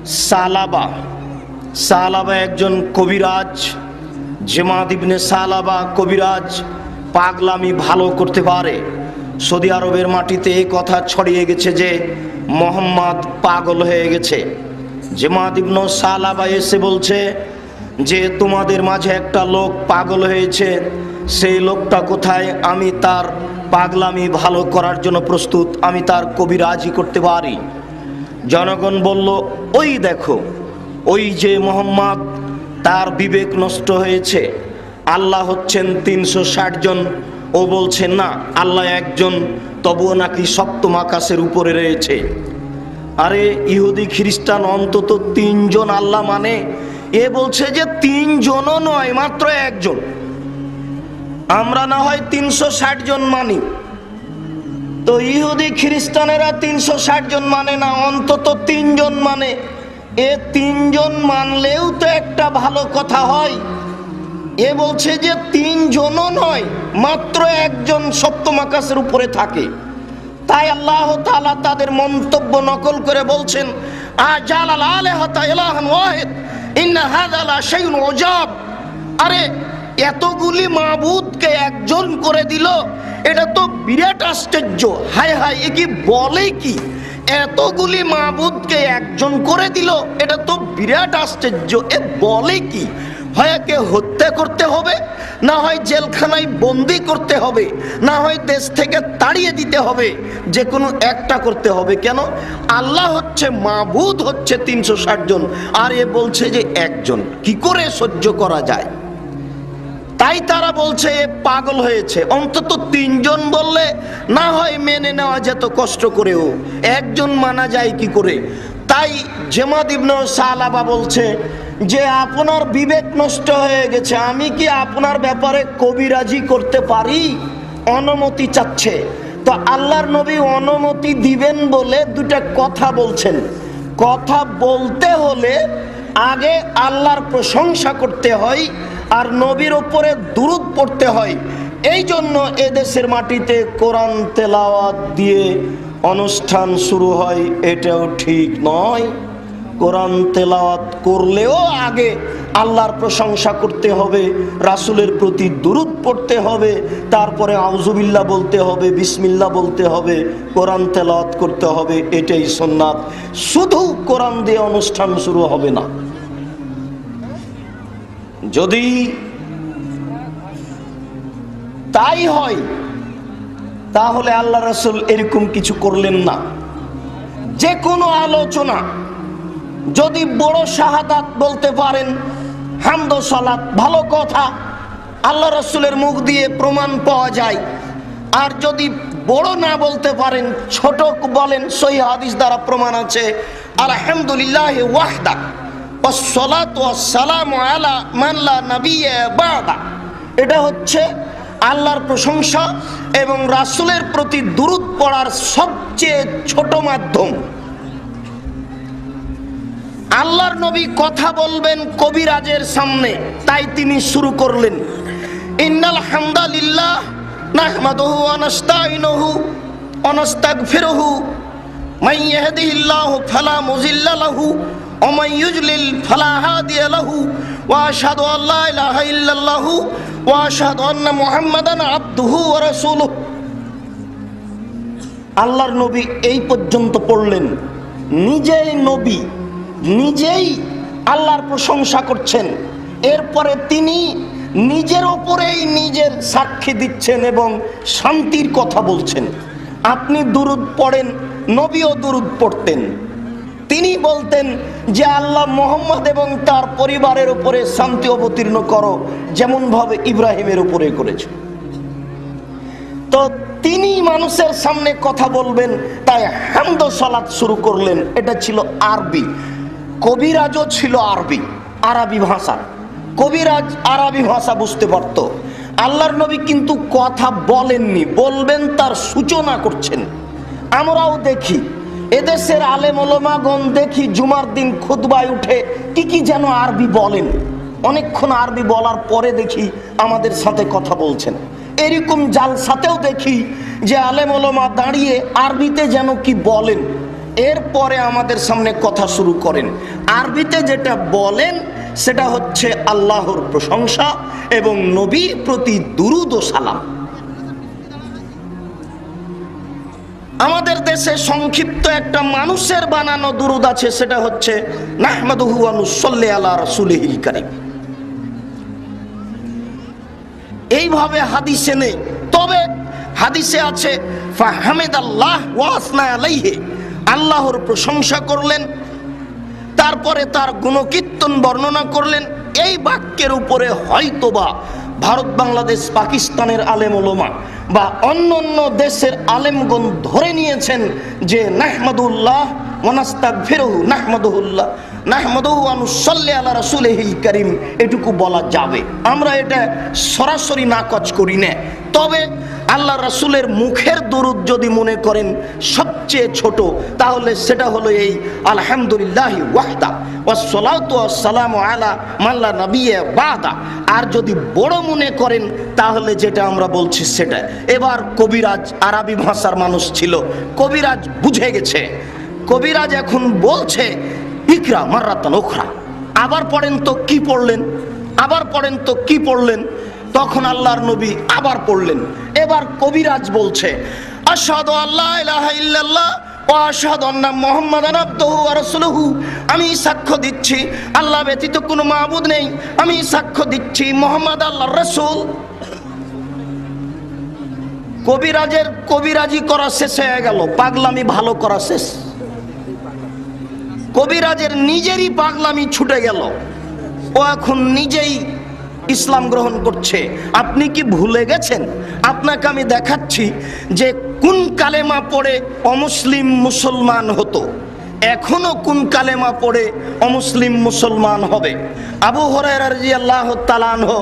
সালাবা সালাবা একজন কবিরাজ। জেমাদ ইবনে সালাবা কবিরাজ পাগলামি ভালো করতে পারে। সৌদি আরবের মাটিতে এই কথা ছড়িয়ে গেছে যে মোহাম্মদ পাগল হয়ে গেছে। জেমাদ ইবনে সালাবা এসে বলছে যে তোমাদের মাঝে একটা লোক পাগল হয়েছে, সেই লোকটা কোথায়? আমি তার পাগলামি ভালো করার জন্য প্রস্তুত, আমি তার কবিরাজি করতে পারি। জনগণ বলল, ওই দেখো, ওই যে মোহাম্মদ, তার বিবেক নষ্ট হয়েছে। আল্লাহ হচ্ছেন 360 জন, ও বলছে না আল্লাহ একজন, তবুও নাকি সপ্তম আকাশের উপরে রয়েছে। আরে ইহুদি খ্রিস্টান অন্তত 3 জন আল্লাহ মানে, এ বলছে যে 3 জনও নয়, মাত্র একজন। আমরা না হয় 360 জন মানি, তো ইহুদি খ্রিস্টানেরা 360 জন মানে না, অন্তত 3 জন মানে। এ 3 জন মানলেও তো একটা ভালো কথা হয়। এ বলছে যে 3 জনও নয়, মাত্র একজন সপ্তম আকাশের উপরে থাকে। তাই আল্লাহ তাআলা তাদের মন্তব্য নকল করে বলছেন, আজালাল আলিহাতা ইলাহান ওয়াহিদ ইন্না হাযা লা শাইউন উজাব। আরে এতগুলি মাবুদকে একজন করে দিল, এটা তো বিরাট আশ্চর্য। হায় হায়, এ কি বলে কি? এতগুলি মাবুদকে একজন করে দিল, এটা তো বিরাট আশ্চর্য। এ বলে কি? হয় একে হত্যা করতে হবে, না হয় জেলখানায় বন্দি করতে হবে, না হয় দেশ থেকে তাড়িয়ে দিতে হবে, যে কোনো একটা করতে হবে। কেন? আল্লাহ হচ্ছে মাবুদ, হচ্ছে 360 জন, আর এ বলছে যে একজন। কি করে সহ্য করা যায়? তাই তারা বলছে এ পাগল হয়েছে। অন্তত 3 জন বললে না হয় মেনে নেওয়া যেত কষ্ট করেও, একজন মানা যায় কি করে? তাই জেমাদ ইবনে সালাবা বলছে যে আপনার বিবেক নষ্ট হয়ে গেছে, আমি কি আপনার ব্যাপারে কবিরাজি করতে পারি? অনুমতি চাচ্ছে। তো আল্লাহর নবী অনুমতি দিবেন বলে দুটা কথা বলছেন। কথা বলতে হলে আগে আল্লাহর প্রশংসা করতে হয়, আর নবীর উপরে দুরূদ পড়তে হয়। এই জন্য এদেশের মাটিতে কোরআন তেলাওয়াত দিয়ে অনুষ্ঠান শুরু হয়, এটাও ঠিক নয়। কোরআন তেলাওয়াত করলেও আগে আল্লাহর প্রশংসা করতে হবে, রাসূলের প্রতি দুরূদ পড়তে হবে, তারপরে আউযুবিল্লাহ বলতে হবে, বিসমিল্লাহ বলতে হবে, কোরআন তেলাওয়াত করতে হবে। এটাই সুন্নাত। শুধু কোরআন দিয়ে অনুষ্ঠান শুরু হবে না। যদি তাই হয় তাহলে আল্লাহ রাসূল এরকম কিছু করলেন না। যে কোনো আলোচনা যদি বড় শাহাদাত বলতে পারেন, হামদ ও সালাত, ভালো কথা, আল্লাহ রাসূলের মুখ দিয়ে প্রমাণ পাওয়া যায়। আর যদি বড় না বলতে পারেন, ছোট বলেন, সহিহ হাদিস দ্বারা প্রমাণ আছে, আলহামদুলিল্লাহি ওয়াহদা ওয়াসসালাতু ওয়াসসালামু আলা মান লা নাবিয়্যা বা'দা। এটা হচ্ছে আল্লাহর প্রশংসা এবং রাসূলের প্রতি দুরূদ পড়ার সবচেয়ে ছোট মাধ্যম। আল্লাহর নবী কথা বলবেন কবিরাজের সামনে, তাই তিনি শুরু করলেন, ইন্নাল হামদালিল্লাহ নাহমাদুহু ওয়া নাস্তাইনুহু ওয়া নাস্তাগফিরুহু মান ইয়াহদিহিল্লাহু ফালা মুযিল্লা লাহু ওয়া মান ইউযলিল ফালা হাদিয়া লাহু ওয়া আশহাদু আল্লা ইলাহা ইল্লাল্লাহু ওয়া আশহাদু আন্না মুহাম্মাদান আবদুহু ওয়া রাসূলুহু। আল্লাহর নবী এই পর্যন্ত পড়লেন। নিজেই নবী, নিজেই আল্লাহর প্রশংসা করছেন। এরপরে তিনি নিজের ওপরেই নিজের সাক্ষী দিচ্ছেন এবং শান্তির কথা বলছেন। আপনি দুরূদ পড়েন, নবীও দুরূদ পড়তেন। তিনি বলতেন যে আল্লাহ মুহাম্মদ এবং তার পরিবারের উপরে শান্তি অবতীর্ণ করো, যেমন ভাবে ইব্রাহিমের উপরে করেছে। তো তিনি মানুষের সামনে কথা বলবেন, তাই হামদ ও সালাত শুরু করলেন। এটা ছিল আরবি। কবিরাজও ছিল আরবি, আরবি ভাষা। কবিরাজ আরবি ভাষা বুঝতে পারত। আল্লাহর নবী কিন্তু কথা বলেননি, বলবেন তার সূচনা করছেন। আমরাও দেখি এদেশের আলেম ওলামাগণ, দেখি জুমার দিন খুতবায় উঠে কি কি যেন আরবি বলেন। অনেকক্ষণ আরবি বলার পরে দেখি আমাদের সাথে কথা বলছেন। এরকম জালসাতেও দেখি যে আলেম ওলামা দাঁড়িয়ে আরবিতে যেন কি বলেন। এরপরে আমাদের সামনে কথা শুরু করেন। আরবিতে যেটা বলেন সেটা হচ্ছে আল্লাহর প্রশংসা এবং নবীর প্রতি দুরুদ ও সালাম। আমাদের দেশে সংক্ষিপ্ত একটা মানুষের বানানো দুরুদ আছে, সেটা হচ্ছে নাহমাদুহু ওয়া নুসাল্লি আলা রাসূলিহিল কারীম। এইভাবে হাদিসে নেই, তবে হাদিসে আছে ফাহামিদাল্লাহ ওয়া আসনা আলাইহি, আল্লাহর প্রশংসা করলেন, তারপরে তার গুণকীর্তন বর্ণনা করলেন। এই বাক্যের উপরে হয়তোবা ভারত, বাংলাদেশ, পাকিস্তানের আলেম ওলামা বা অন্য অন্য দেশের আলেমগণ ধরে নিয়েছেন যে নাহমাদুল্লাহ ওয়া নাস্তাগফিরুহু নাহমাদুহু ওয়া নুসাল্লি আলা রাসূলিহিল কারীম, এটুকু বলা যাবে। আমরা এটা সরাসরি নাকচ করি না, তবে আল্লাহ রাসূলের মুখের দরুদ যদি মনে করেন সবচেয়ে ছোট, তাহলে সেটা হলো এই আলহামদুলিল্লাহি ওয়াহদা ওয়াসসালাতু ওয়াসসালামু আলা মান লা নাবিয়্যা বাদা। আর যদি বড় মনে করেন তাহলে যেটা আমরা বলছি সেটা। এবার কবিরাজ আরবি ভাষার মানুষ ছিল, কবিরাজ বুঝে গেছে, কবিরাজ এখন বলছে ইকরা মাররাতান উখরা, আবার পড়েন তো কি পড়লেন, আবার পড়েন তো কি পড়লেন। তখন আল্লাহর নবী আবার পড়লেন। এবার কবিরাজ বলছে আশহাদু আল্লা ইলাহা ইল্লাল্লাহ ওয়া আশহাদু আন্না মুহাম্মাদান আবদুহু ওয়া রাসূলুহু, আমি সাক্ষ্য দিচ্ছি আল্লাহ ব্যতীত কোনো মাবুদ নেই, আমি সাক্ষ্য দিচ্ছি মুহাম্মদ আল্লাহর রাসূল। কবিরাজের কবিরাজি করা শেষ হয়ে গেল, পাগলামি ভালো করা শেষ। কবিরাজের নিজেরই পাগলামি ছুটে গেল, ও এখন নিজেই ইসলাম গ্রহণ করছে। আপনি কি ভুলে গেছেন? আপনাকে আমি দেখাচ্ছি যে কোন কালেমা পড়ে অমুসলিম মুসলমান হতো, এখনো কোন কালেমা পড়ে অমুসলিম মুসলমান হবে। আবু হুরায়রা রাদিয়াল্লাহু তাআলা আনহু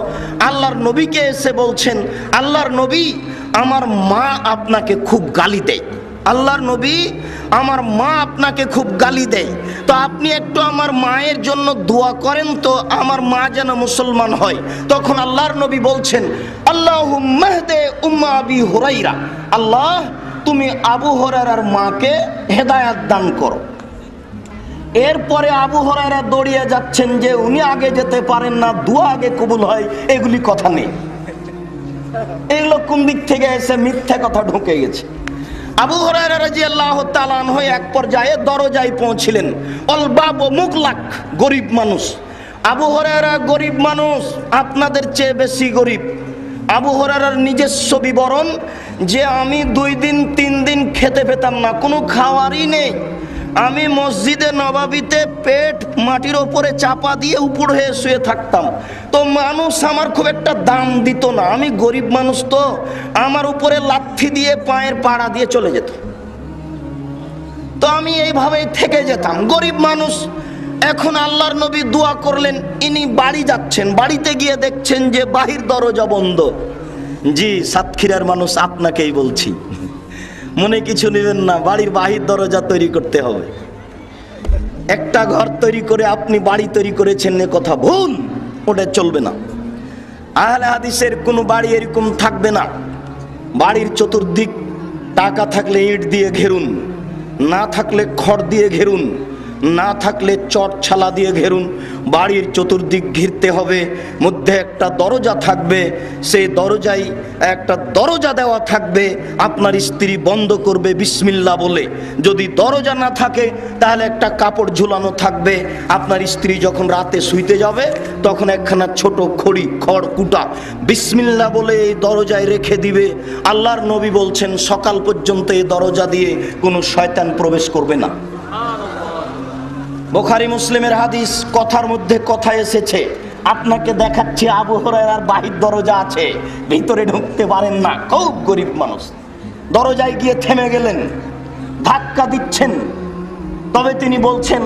আল্লাহর নবীকে এসে বলছেন, আল্লাহর নবী আমার মা আপনাকে খুব গালি দেয়, আল্লাহর নবী আমার মা আপনাকে খুব গালি দেয়, তো আপনি একটু আমার মায়ের জন্য দোয়া করেন তো, আমার মা যেন মুসলমান হয়। তখন আল্লাহর নবী বলছেন আল্লাহুম্মা হদি উম্মা আবি হুরায়রা, আল্লাহ তুমি আবু হুরায়রার মাকে হেদায়েত দান করো। এরপরে আবু হুরায়রা দৌড়িয়ে যাচ্ছেন যে উনি আগে যেতে পারেন না, দোয়া আগে কবুল হয়, এগুলি কথা নেই। এগুলো কোন দিক থেকে এসে মিথ্যা কথা ঢুকে গেছে। আবু হুরায়রা রাদিয়াল্লাহু তাআলা আনহু এক পর্যায়ে দরজায় পৌঁছিলেন, অল বাব মুগলাক, গরিব মানুষ। আবু হুরায়রা গরিব মানুষ, আপনাদের চেয়ে বেশি গরিব। আবু হুরায়রার নিজস্ব বিবরণ যে আমি 2 দিন 3 দিন খেতে পেতাম না, কোনো খাওয়ারই নেই। আমি মসজিদে নবাবিতে পেট মাটির ওপরে চাপা দিয়ে উপর হয়ে শুয়ে থাকতাম, তো মানুষ আমার খুব একটা দাম দিত না। আমি গরিব মানুষ, তো আমার উপরে লাথি দিয়ে পায়ের পাড়া দিয়ে চলে যেত, তো আমি এইভাবেই থেকে যেতাম, গরিব মানুষ। এখন আল্লাহর নবী দোয়া করলেন, ইনি বাড়ি যাচ্ছেন, বাড়িতে গিয়ে দেখছেন যে বাহির দরজা বন্ধ। জি সাতক্ষীরার মানুষ, আপনাকেই বলছি, মনে কিছু নেবেন না, বাড়ির বাহির দরজা তৈরি করতে হবে। একটা ঘর তৈরি করে আপনি বাড়ি তৈরি করেছেন, এ কথা ভুল, ওটা চলবে না। আহলে হাদিসের কোনো বাড়ি এরকম থাকবে না। বাড়ির চতুর্দিক টাকা থাকলে ইট দিয়ে ঘেরুন, না থাকলে খড় দিয়ে ঘেরুন, না থাকলে চট ছালা দিয়ে ঘেরুন। বাড়ির চতুর্দিক ঘিরতে হবে, মধ্যে একটা দরজা থাকবে, সেই দরজায় একটা দরজা দেওয়া থাকবে, আপনার স্ত্রী বন্ধ করবে বিসমিল্লাহ বলে। যদি দরজা না থাকে তাহলে একটা কাপড় ঝুলানো থাকবে, আপনার স্ত্রী যখন রাতে শুইতে যাবে তখন একখানা ছোট খড় কুটা বিসমিল্লাহ বলে এই দরজায় রেখে দিবে। আল্লাহর নবী বলছেন সকাল পর্যন্ত এই দরজা দিয়ে কোনো শয়তান প্রবেশ করবে না। বুখারী মুসলিমের হাদিস, কথার মধ্যে কথা এসেছে। আপনাকে দেখাচ্ছি আবু হুরায়রার বাহির দরজা আছে, ভিতরে ঢুকতে পারেন না, খুব গরিব মানুষ। দরজায় গিয়ে থেমে গেলেন, ধাক্কা দিচ্ছেন, তবে তিনি বলছেন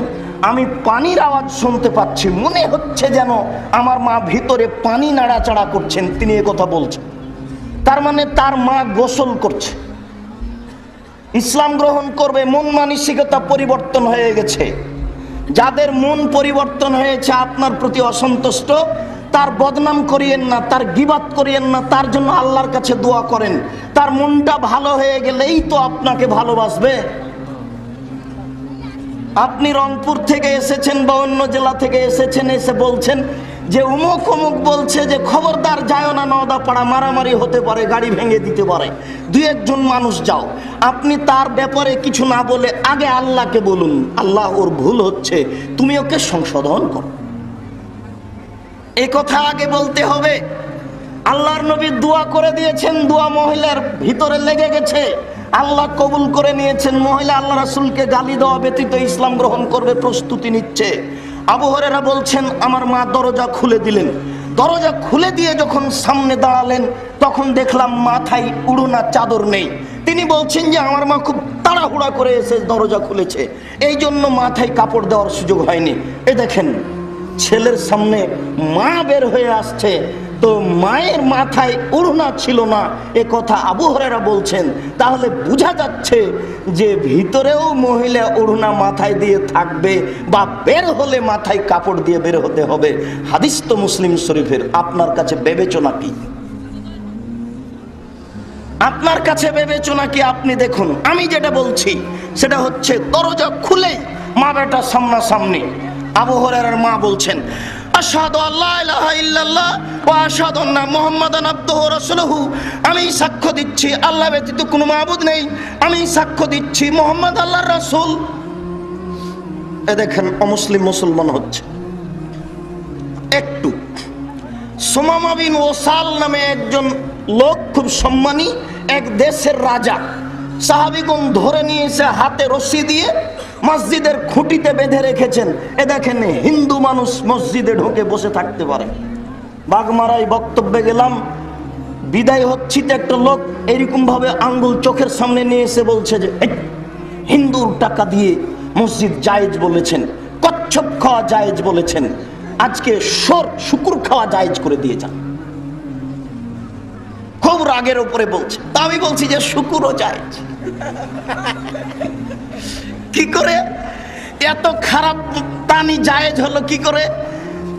আমি পানির আওয়াজ শুনতে পাচ্ছি, মনে হচ্ছে যেন আমার মা ভিতরে পানি নাড়াচাড়া করছেন। তিনি কথা বলছেন, তার মানে তার মা গোসল করছে, ইসলাম গ্রহণ করবে, মন মানসিকতা পরিবর্তন হয়ে গেছে। যাদের মন পরিবর্তন হয়েছে আপনার প্রতি অসন্তুষ্ট, তার বদনাম করিয়েন না, তার গীবাত করিয়েন না, তার জন্য আল্লাহর কাছে দোয়া করেন। তার মনটা ভালো হয়ে গেলেই তো আপনাকে ভালোবাসবে। আপনি রংপুর থেকে এসেছেন বা অন্য জেলা থেকে এসেছেন, এসে বলছেন যে অমুক অমুক বলছে যে খবরদার যাও না, নওদাপাড়া মারামারি হতে পারে, গাড়ি ভেঙে দিতে পারে, দুই একজন মানুষ যাও। আপনি তার ব্যাপারে কিছু না বলে আগে আল্লাহকে বলুন, আল্লাহ ওর ভুল হচ্ছে, তুমি ওকে সংশোধন করো। এই কথা আগে বলতে হবে। আল্লাহর নবী দোয়া করে দিয়েছেন, দোয়া মহিলার ভিতরে লেগে গেছে, আল্লাহ কবুল করে নিয়েছেন। মহিলা আল্লাহ রাসূলকে গালি দেওয়া ব্যতীত ইসলাম গ্রহণ করবে প্রস্তুতি নিচ্ছে। আবু হুরায়রা বলছেন আমার মা দরজা খুলে দিলেন। দরজা খুলে দিয়ে যখন সামনে দাঁড়ালেন তখন দেখলাম মাথায় উড়না চাদর নেই। তিনি বলছেন যে আমার মা খুব তাড়াহুড়া করে এসে দরজা খুলেছে, এই জন্য মাথায় কাপড় দেওয়ার সুযোগ হয়নি। এ দেখেন ছেলের সামনে মা বের হয়ে আসছে, তো মায়ের মাথায় ওড়না ছিল না, এ কথা আবু হুরায়রা বলছেন। তাহলে বোঝা যাচ্ছে যে ভিতরেও মহিলা ওড়না মাথায় দিয়ে থাকবে বা বের হলে মাথায় কাপড় দিয়ে বের হতে হবে। হাদিস তো মুসলিম শরীফের। আপনার কাছে বিবেচনা কি? আপনার কাছে বিবেচনা কি? আপনি দেখুন, আমি যেটা বলছি সেটা হচ্ছে দরজা খুলে মা বেটা সামনাসামনি। আবু হুরায়রার মা বলছেন আশহাদু আল্লা ইলাহা ইল্লাল্লাহ ওয়া আশহাদু আন্না মুহাম্মাদান আবদুহু ওয়া রাসূলুহু, আমি সাক্ষ্য দিচ্ছি আল্লাহ ব্যতীত কোনো মাবুদ নেই, আমি সাক্ষ্য দিচ্ছি মুহাম্মদ আল্লাহর রাসূল। এ দেখেন অমুসলিম মুসলমান হচ্ছে। একটু সুমামা বিন ওসাল নামে একজন লোক, খুব সম্মানী এক দেশের রাজা, সাহাবীগণ ধরে নিয়ে এসে হাতে রশি দিয়ে মসজিদের খুঁটিতে বেঁধে রেখেছেন। এ দেখেন হিন্দু মানুষ মসজিদে ঢুকে বসে থাকতে পারে। বাগমারায় বক্তব্যে গেলাম, বিদায় হচ্ছি, তো একটা লোক এরকম ভাবে আঙ্গুল চোখের সামনে নিয়ে এসে বলছে যে হিন্দুর টাকা দিয়ে মসজিদ জায়েজ বলেছেন, কচ্ছপ খাওয়া জায়েজ বলেছেন, আজকে শুকুর খাওয়া জায়েজ করে দিয়ে যান। খুব রাগের উপরে বলছে। তা আমি বলছি যে শুকুরও জায়েজ। কি করে এত খারাপ প্রাণী জায়েজ হলো কি করে?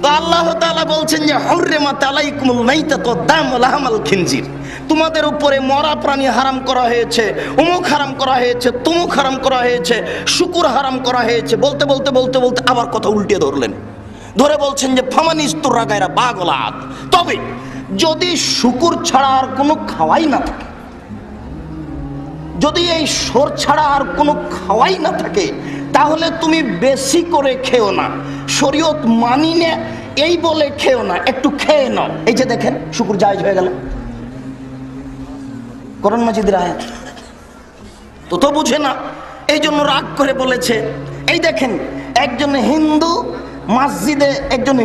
তো আল্লাহ তাআলা বলছেন যে হুররিমাত আলাইকুমুল মাইতাতু ওয়াদ দামু ওয়া লাহমুল খিনজির, তোমাদের উপরে মরা প্রাণী হারাম করা হয়েছে, অমুক হারাম করা হয়েছে, তমুক হারাম করা হয়েছে, শুকুর হারাম করা হয়েছে। বলতে বলতে বলতে বলতে আবার কথা উল্টে ধরলেন, ধরে বলছেন যে ফামানিস্তুররা গায়রা বাগলাত, তবে যদি শুকুর ছাড়া আর কোনো খাওয়াই না থাকে, যদি এই সর ছাড়া আর কোনো খাওয়াই না থাকে, তাহলে তুমি বেশি করে খেও না, শরীয়ত মানি না এই বলে খেও না, একটু খেয়ে নাও। এই যে দেখেন শুকুর জায়েজ হয়ে গেল, কোরআন মাজিদের আয়াত। তো বুঝে না, এই জন্য রাগ করে বলেছে। এই দেখেন একজন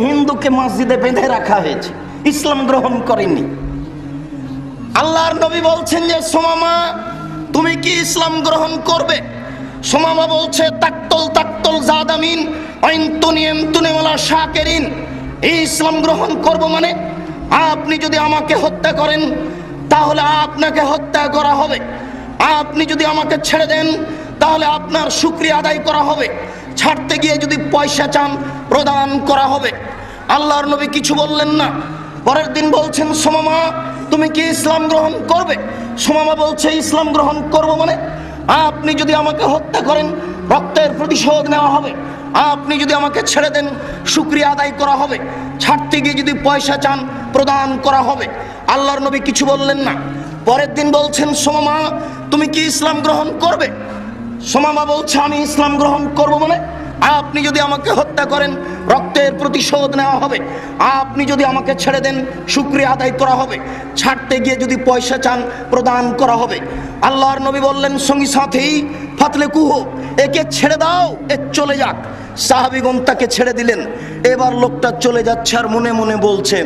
হিন্দুকে মসজিদে বেঁধে রাখা হয়েছে, ইসলাম গ্রহণ করেনি। আল্লাহর নবী বলছেন যে সুমামা তুমি কি ইসলাম গ্রহণ করবে? সুমামা বলছে তাকতল জাদামিন আইনতুনি ওয়ালা শাকিরিন, এই ইসলাম গ্রহণ করব মানে আপনি যদি আমাকে হত্যা করেন তাহলে আপনাকে হত্যা করা হবে, আপনি যদি আমাকে ছেড়ে দেন তাহলে আপনার শুকরিয়া আদায় করা হবে, ছাড়তে গিয়ে যদি পয়সা চান প্রদান করা হবে। আল্লাহর নবী কিছু বললেন না। পরের দিন বলছেন সুমামা তুমি কি ইসলাম গ্রহণ করবে? সুমামা বলছে ইসলাম গ্রহণ করব মানে আপনি যদি আমাকে হত্যা করেন রক্তের প্রতিশোধ নেওয়া হবে, আপনি যদি আমাকে ছেড়ে দেন শুকরিয়া আদায় করা হবে, ছাড়তে গিয়ে যদি পয়সা চান প্রদান করা হবে। আল্লাহর নবী কিছু বললেন না। পরের দিন বলছেন সুমামা তুমি কি ইসলাম গ্রহণ করবে? সুমামা বলছে আমি ইসলাম গ্রহণ করব মানে আপনি যদি আমাকে হত্যা করেন রক্তের প্রতিশোধ নেওয়া হবে, আপনি যদি আমাকে ছেড়ে দেন শুকরিয়া আদায় করা হবে, ছাড়তে গিয়ে যদি পয়সা চান প্রদান করা হবে। আল্লাহর নবী বললেন সঙ্গী সাথী ফাতলে কুহু, একে ছেড়ে দাও, এ চলে যাক। সাহাবীগণ তাকে ছেড়ে দিলেন। এবার লোকটা চলে যাচ্ছে আর মনে মনে বলছে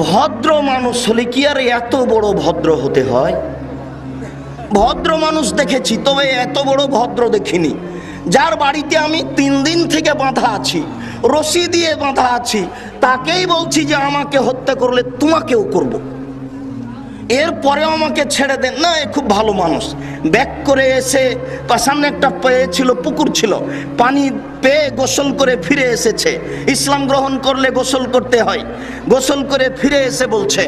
ভদ্র মানুষ হলে কি আর এত বড় ভদ্র হতে হয়? ভদ্র মানুষ দেখেছি, তবে এত বড় ভদ্র দেখিনি। যার বাড়িতে আমি 3 দিন থেকে বাঁধা আছি, রশি দিয়ে বাঁধা আছি, তাকেই বলছি যে আমাকে হত্যা করলে তোমাকেও করব, এরপরেও আমাকে ছেড়ে দেন না। এ খুব ভালো মানুষ। ব্যাক করে এসে সামনে একটা ছিল, পুকুর ছিল, পানি পেয়ে গোসল করে ফিরে এসেছে। ইসলাম গ্রহণ করলে গোসল করতে হয়। গোসল করে ফিরে এসে বলছে,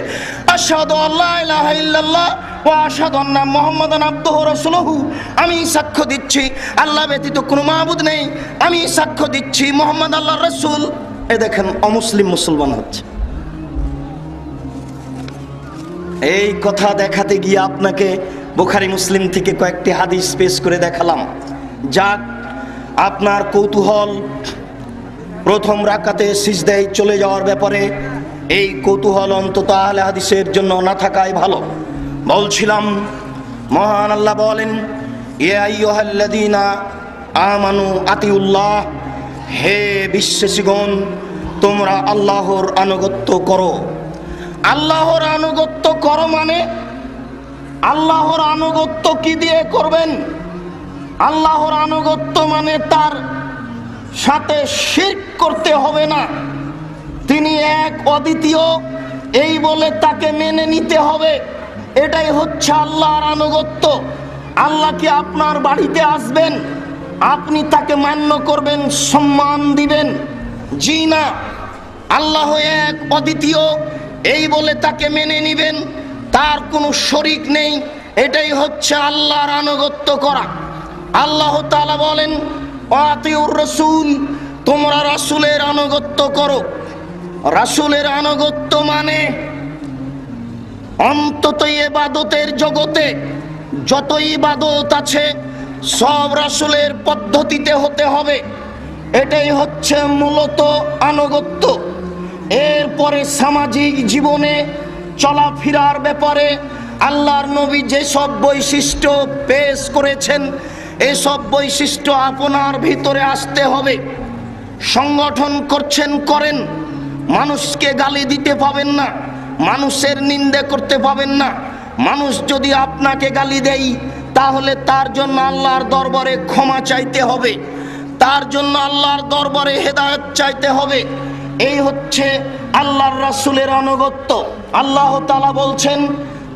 আশহাদু আল্লা ইলাহা ইল্লাল্লাহ ওয়া আশহাদু আন্না মুহাম্মাদান আবদুহু ওয়া রাসূলুহু। আমি সাক্ষ্য দিচ্ছি আল্লাহ ব্যতীত কোনো মাবুদ নেই, আমি সাক্ষ্য দিচ্ছি মুহাম্মদ আল্লাহর রাসূল। এ দেখেন অমুসলিম মুসলমান হচ্ছে। এই কথা দেখাতে গিয়ে আপনাকে বুখারী মুসলিম থেকে কয়েকটি হাদিস পেশ করে দেখালাম। যাক, আপনার কৌতূহল প্রথম রাকাতে সিজদায় চলে যাওয়ার ব্যাপারে, এই কৌতূহল অন্তত আহলে হাদিসের জন্য না থাকাই ভালো। বলছিলাম, মহান আল্লাহ বলেন, ইয়া আইয়ুহাল্লাযীনা আমানু আতিউল্লাহ, হে বিশ্বাসীগণ তোমরা আল্লাহর আনুগত্য করো। আল্লাহর আনুগত্য করো মানে আল্লাহর আনুগত্য কি দিয়ে করবেন? আল্লাহর আনুগত্য মানে তার সাথে শিরক করতে হবে না, তিনি এক অদ্বিতীয় এই বলে তাকে মেনে নিতে হবে। এটাই হচ্ছে আল্লাহর আনুগত্য। আল্লাহ কি আপনার বাড়িতে আসবেন, আপনি তাকে মান্য করবেন, সম্মান দিবেন? জি না। আল্লাহ এক অদ্বিতীয় এই বলে তাকে মেনে নিবেন, তার কোনো শরীক নেই। এটাই হচ্ছে আল্লাহর আনুগত্য করা। আল্লাহ তাআলা বলেন, আতিউর রাসূল, তোমরা রাসূলের আনুগত্য করো। রাসূলের আনুগত্য মানে অন্তত ইবাদতের জগতে যত ইবাদত আছে সব রাসূলের পদ্ধতিতে হতে হবে। এটাই হচ্ছে মূলত আনুগত্য। এরপরে সামাজিক জীবনে চলাফেরার ব্যাপারে আল্লাহর নবী যেসব বৈশিষ্ট্য পেশ করেছেন, এসব বৈশিষ্ট্য আপনার ভিতরে আসতে হবে। সংগঠন করছেন, করেন, মানুষকে গালি দিতে পাবেন না, মানুষের নিন্দে করতে পাবেন না। মানুষ যদি আপনাকে গালি দেয় তাহলে তার জন্য আল্লাহর দরবারে ক্ষমা চাইতে হবে, তার জন্য আল্লাহর দরবারে হেদায়েত চাইতে হবে। এই হচ্ছে আল্লাহর রাসূলের আনুগত্য। আল্লাহ তাআলা বলছেন,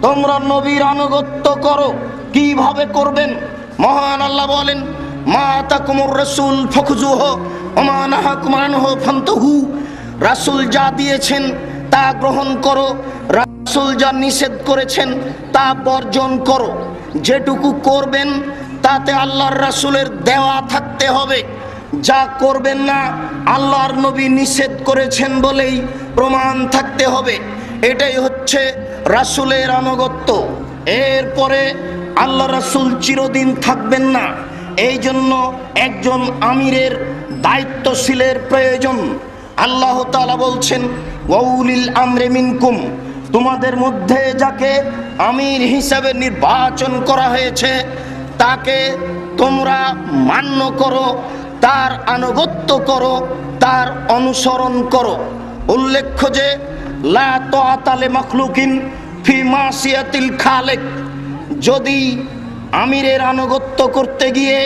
তোমরা নবীর আনুগত্য করো। কিভাবে করবেন? মহান আল্লাহ বলেন, মা আতাকুমুর রাসূল ফাখুযুহু ওয়া মা নাহাকুম আনহু ফান্তাহু। রাসূল যা দিয়েছেন তা গ্রহণ করো, রাসূল যা নিষেধ করেছেন তা বর্জন করো। যেটুকু করবেন তাতে আল্লাহর রাসূলের দেওয়া থাকতে হবে। যা করবেন না আল্লাহর নবী নিষেধ করেছেন বলেই প্রমাণ থাকতে হবে। এটাই হচ্ছে রাসূলের আনুগত্য। এরপরে আল্লাহ রাসূল চিরদিন থাকবেন না, এই জন্য একজন আমিরের দায়িত্বশীলের প্রয়োজন। আল্লাহ তাআলা বলছেন, ওয়াউলিল আমরি মিনকুম, তোমাদের মধ্যে যাকে আমির হিসাবে নির্বাচন করা হয়েছে তাকে তোমরা মান্য করো, তার আনুগত্য করো, তার অনুসরণ করো। উল্লেখ্য যে লা তাআতা লিমাখলুকিন ফি মাসিয়াতিল খালিক, যদি আমিরের আনুগত্য করতে গিয়ে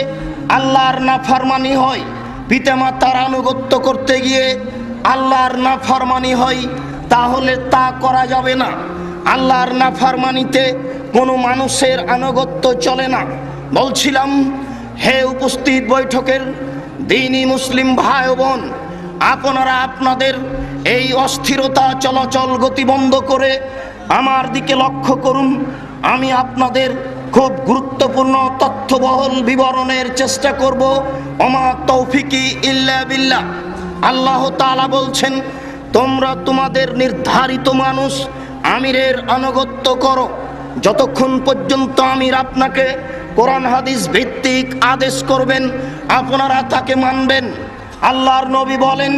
আল্লাহর নাফরমানি হয়, পিতামাতার আনুগত্য করতে গিয়ে আল্লাহর নাফরমানি হয়, তাহলে তা করা যাবে না। আল্লাহর নাফরমানিতে কোনো মানুষের আনুগত্য চলে না। বলছিলাম, হে উপস্থিত বৈঠকের দ্বীনি মুসলিম ভাই বোন, আপনারা আপনাদের এই অস্থিরতা চলাচল গতি বন্ধ করে আমার দিকে লক্ষ্য করুন। আমি আপনাদের খুব গুরুত্বপূর্ণ তথ্যবহুল বিবরণের চেষ্টা করব। ওমা তৌফিকি ইল্লা বিল্লাহ। আল্লাহ তাআলা বলছেন, তোমরা তোমাদের নির্ধারিত মানুষ আমিরের আনুগত্য করো যতক্ষণ পর্যন্ত আমির আপনাকে কোরআন হাদিস ভিত্তিক আদেশ করবেন, আপনারা তাকে মানবেন। আল্লাহর নবী বলেন,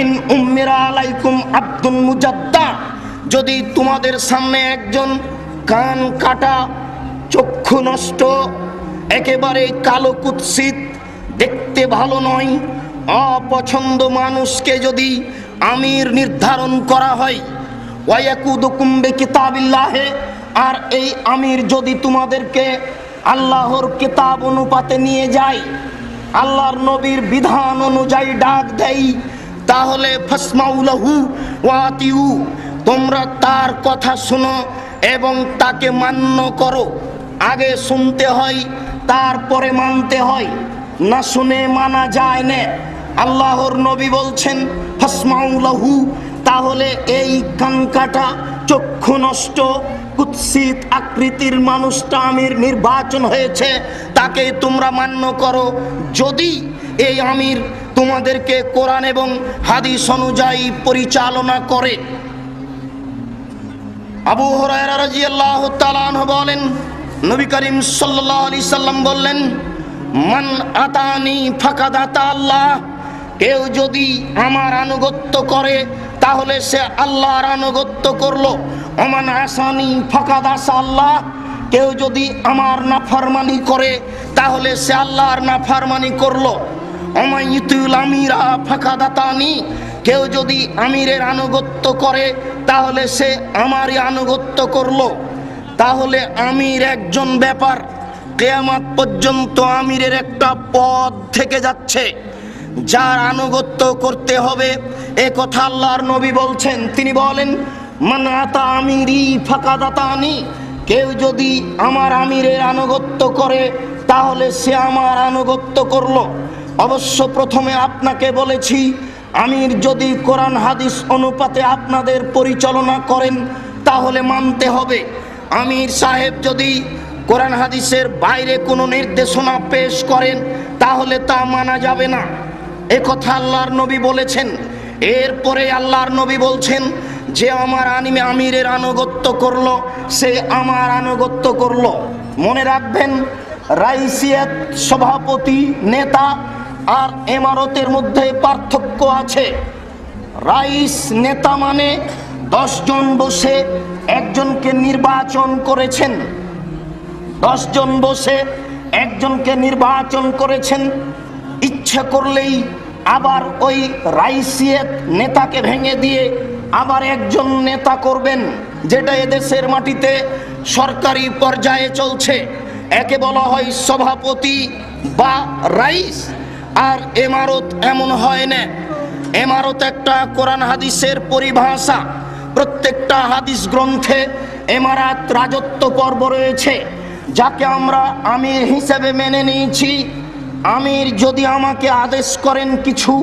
ইন উম্মিরা আলাইকুম আব্দুল মুজাদ্দা, যদি তোমাদের সামনে একজন কান কাটা, চক্ষু নষ্ট, একেবারে কালো কুৎসিত, দেখতে ভালো নয়, অপছন্দ মানুষকে যদি আমির নির্ধারণ করা হয়, ওয়ায়াকুদুকুম বিকিতাবিল্লাহি, আর এই আমির যদি তোমাদেরকে আল্লাহর কিতাব অনুপাতে নিয়ে যায়, আল্লাহর নবীর বিধান অনুযায়ী ডাক দেয়, তাহলে ফাসমাউ লাহু ওয়া আতিউ, তোমরা তার কথা শোনো এবং তাকে মান্য করো। আগে শুনতে হয়, তারপরে মানতে হয়। না শুনে মানা যায় না। আল্লাহর নবী বলছেন ফাসমাউ লাহু, তাহলে এই কানকাটা চক্ষু নষ্ট কুৎসিত আকৃতির মানুষটা আমির নির্বাচন হয়েছে, তাকে তোমরা মান্য করো। যদি এই আমির তোমাদেরকে কোরআন এবং হাদিস অনুযায়ী পরিচালনা করে। আবু হুরায়রা রাদিয়াল্লাহু তাআলা আনহু বলেন, নবী করিম সাল্লাল্লাহু আলাইহি সাল্লাম বললেন, মান আতানি ফাকাদ আতা আল্লাহ, কেউ যদি আমার আনুগত্য করে তাহলে সে আল্লাহর আনুগত্য করলো। ওমান আসানি ফাকাদ আসা আল্লাহ, কেউ যদি আমার নাফরমানি করে তাহলে সে আল্লাহর নাফরমানি করলো। ওমাইতুল আমিরা ফাকাদ আতানি, কেউ যদি আমিরের আনুগত্য করে তাহলে সে আমারই আনুগত্য করলো। তাহলে আমির একজন ব্যাপার, কিয়ামত পর্যন্ত আমিরের একটা পদ থেকে যাচ্ছে যার আনুগত্য করতে হবে। এ কথা আল্লাহর নবী বলছেন। তিনি বলেন, মান আতা আমিরি ফাকাদ আতানি, কেউ যদি আমার আমিরের আনুগত্য করে তাহলে সে আমার আনুগত্য করলো। অবশ্য প্রথমে আপনাকে বলেছি, আমির যদি কোরআন হাদিস অনুপাতে আপনাদের পরিচালনা করেন তাহলে মানতে হবে। আমির সাহেব যদি কোরআন হাদিসের বাইরে কোনো নির্দেশনা পেশ করেন তাহলে তা মানা যাবে না। এ কথা আল্লাহর নবী বলেছেন। এরপরে আল্লাহর নবী বলছেন, যে আমার আমিরের আনুগত্য করলো সে আমার আনুগত্য করলো। মনে রাখবেন, রাইসিয়াত সভাপতি নেতা আর ইমারতের মধ্যে পার্থক্য আছে। রাইস নেতা মানে 10 জন বসে একজনকে নির্বাচন করেছেন, 10 জন বসে একজনকে নির্বাচন করেছেন। ইচ্ছা করলেই আবার ওই রাইসিয়াত নেতাকে ভেঙে দিয়ে আবার একজন নেতা করবেন, যেটা এদেশের মাটিতে সরকারি পর্যায়ে চলছে। একে বলা হয় সভাপতি বা রাইস। আর ইমারত এমন হয় না। ইমারত একটা কোরআন হাদিসের পরিভাষা। প্রত্যেকটা হাদিস গ্রন্থে ইমারাত রাজত্ব পর্ব রয়েছে, যাকে আমরা আমির হিসেবে মেনে নিয়েছি। আমির যদি আমাকে আদেশ করেন কিছু,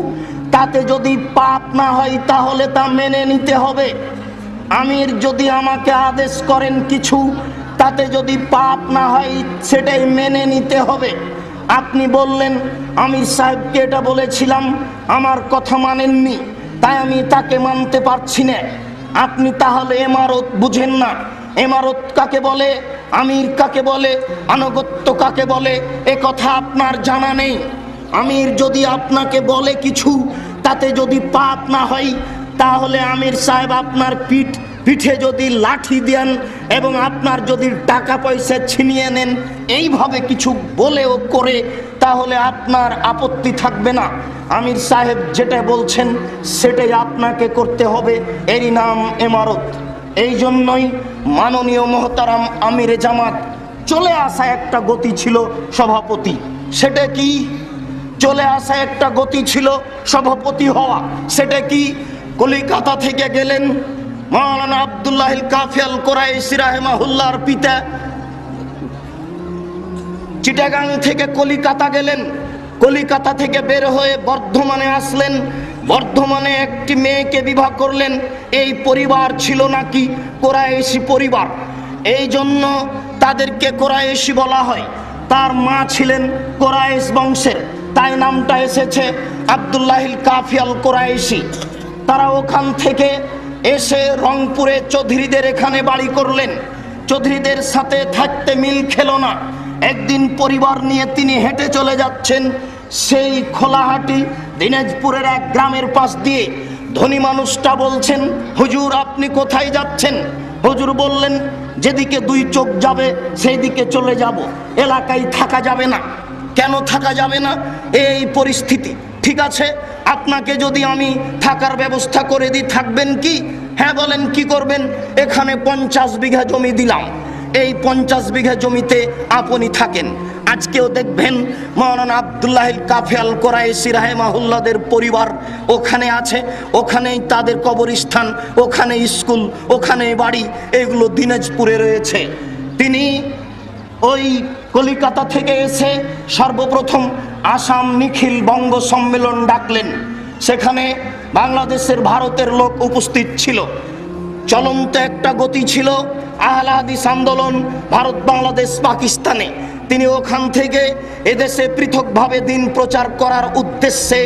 তাতে যদি পাপ না হয় তাহলে তা মেনে নিতে হবে। আমির যদি আমাকে আদেশ করেন কিছু, তাতে যদি পাপ না হয় সেটাই মেনে নিতে হবে। আপনি বললেন, আমির সাহেবকে এটা বলেছিলাম, আমার কথা মানেননি, তাই আমি তাকে মানতে পারছি না। আপনি তাহলে ইমারত বুঝেন না। ইমারত কাকে বলে, আমির কাকে বলে, আনুগত্য কাকে বলে, এ কথা আপনার জানা নেই। আমির যদি আপনাকে বলে কিছু, তাতে যদি পাপ না হয় তাহলে আমির সাহেব আপনার পিঠে যদি লাঠি দেন এবং আপনার যদি টাকা পয়সা ছিনিয়ে নেন, এইভাবে কিছু বলেও করে, তাহলে আপনার আপত্তি থাকবে না। আমির সাহেব যেটা বলছেন সেটাই আপনাকে করতে হবে। এরই নাম ইমারত। এই জন্যই মাননীয় মোহতারাম আমিরে জামাত চলে আসা একটা গতি ছিল সভাপতি। সেটা কি? চলে আসা একটা গতি ছিল সভাপতি হওয়া। সেটা কি? কলিকাতা থেকে গেলেন মাওলানা আব্দুল্লাহ কাফি আল কুরাইশি রাহিমাহুল্লাহর পিতা, চিটাগাং থেকে কলিকাতা গেলেন, কলিকাতা থেকে বের হয়ে বর্ধমানে আসলেন, বর্ধমানে একটি মেয়েকে বিবাহ করলেন। এই পরিবার ছিল নাকি কুরাইশি পরিবার, এই জন্য তাদেরকে কুরাইশি বলা হয়। তার মা ছিলেন কুরাইশ বংশের, তাই নামটা এসেছে আব্দুল্লাহ কাফি আল কুরাইশি। তারা ওখান থেকে এসে রংপুরে চৌধুরীদের এখানে বাড়ি করলেন। চৌধুরীদের সাথে থাকতে মিল খেল না। একদিন পরিবার নিয়ে তিনি হেঁটে চলে যাচ্ছেন সেই খোলাহাটি দিনাজপুরের এক গ্রামের পাশ দিয়ে। ধনী মানুষটা বলছেন, হুজুর আপনি কোথায় যাচ্ছেন? হুজুর বললেন, যেদিকে 2 চোখ যাবে সেই দিকে চলে যাব, এলাকায় থাকা যাবে না। কেন থাকা যাবে না? এই পরিস্থিতি। ঠিক আছে, আপনাকে যদি আমি থাকার ব্যবস্থা করে দিই, থাকবেন কি? হ্যাঁ। বলেন কি করবেন? এখানে 50 বিঘা জমি দিলাম, এই 50 বিঘা জমিতে আপনি থাকেন। আজকেও দেখবেন মাওলানা আব্দুল্লাহ কাফি আল কুরাইশি রাহিমাহুল্লাহদের পরিবার ওখানে আছে, ওখানেই তাদের কবরস্থান, ওখানে স্কুল, ওখানে বাড়ি, এগুলো দিনাজপুরে রয়েছে। তিনি ওই কলিকাতা থেকে এসে সর্বপ্রথম আসাম নিখিল বঙ্গ সম্মেলন ডাকলেন। সেখানে বাংলাদেশের ভারতের লোক উপস্থিত ছিল। চলন্ত একটা গতি ছিল আহলে হাদিস আন্দোলন ভারত বাংলাদেশ পাকিস্তানে। তিনি ওখান থেকে এদেশে পৃথকভাবে দিন প্রচার করার উদ্দেশ্যে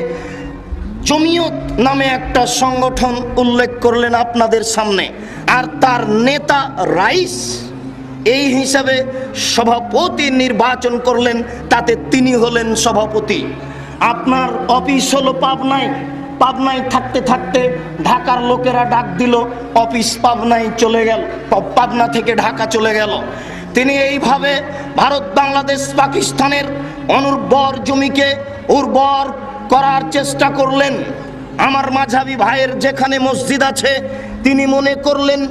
জমিয়ত নামে একটা সংগঠন উল্লেখ করলেন আপনাদের সামনে, আর তার নেতা রাইস এই হিসাবে সভাপতি নির্বাচন করলেন, তাতে তিনি হলেন সভাপতি। আপনার অফিস হলো পাবনায়, পাবনায় থাকতে থাকতে ঢাকার লোকেরা ডাক দিল, অফিস পাবনায় চলে গেল, পাবনা থেকে ঢাকা চলে গেল। তিনি এইভাবে ভারত বাংলাদেশ পাকিস্তানের অনুর্বর জমিকে উর্বর করার চেষ্টা করলেন। আমার মাঝাবি ভাইয়ের যেখানে মসজিদ আছে তিনি মনে করলেন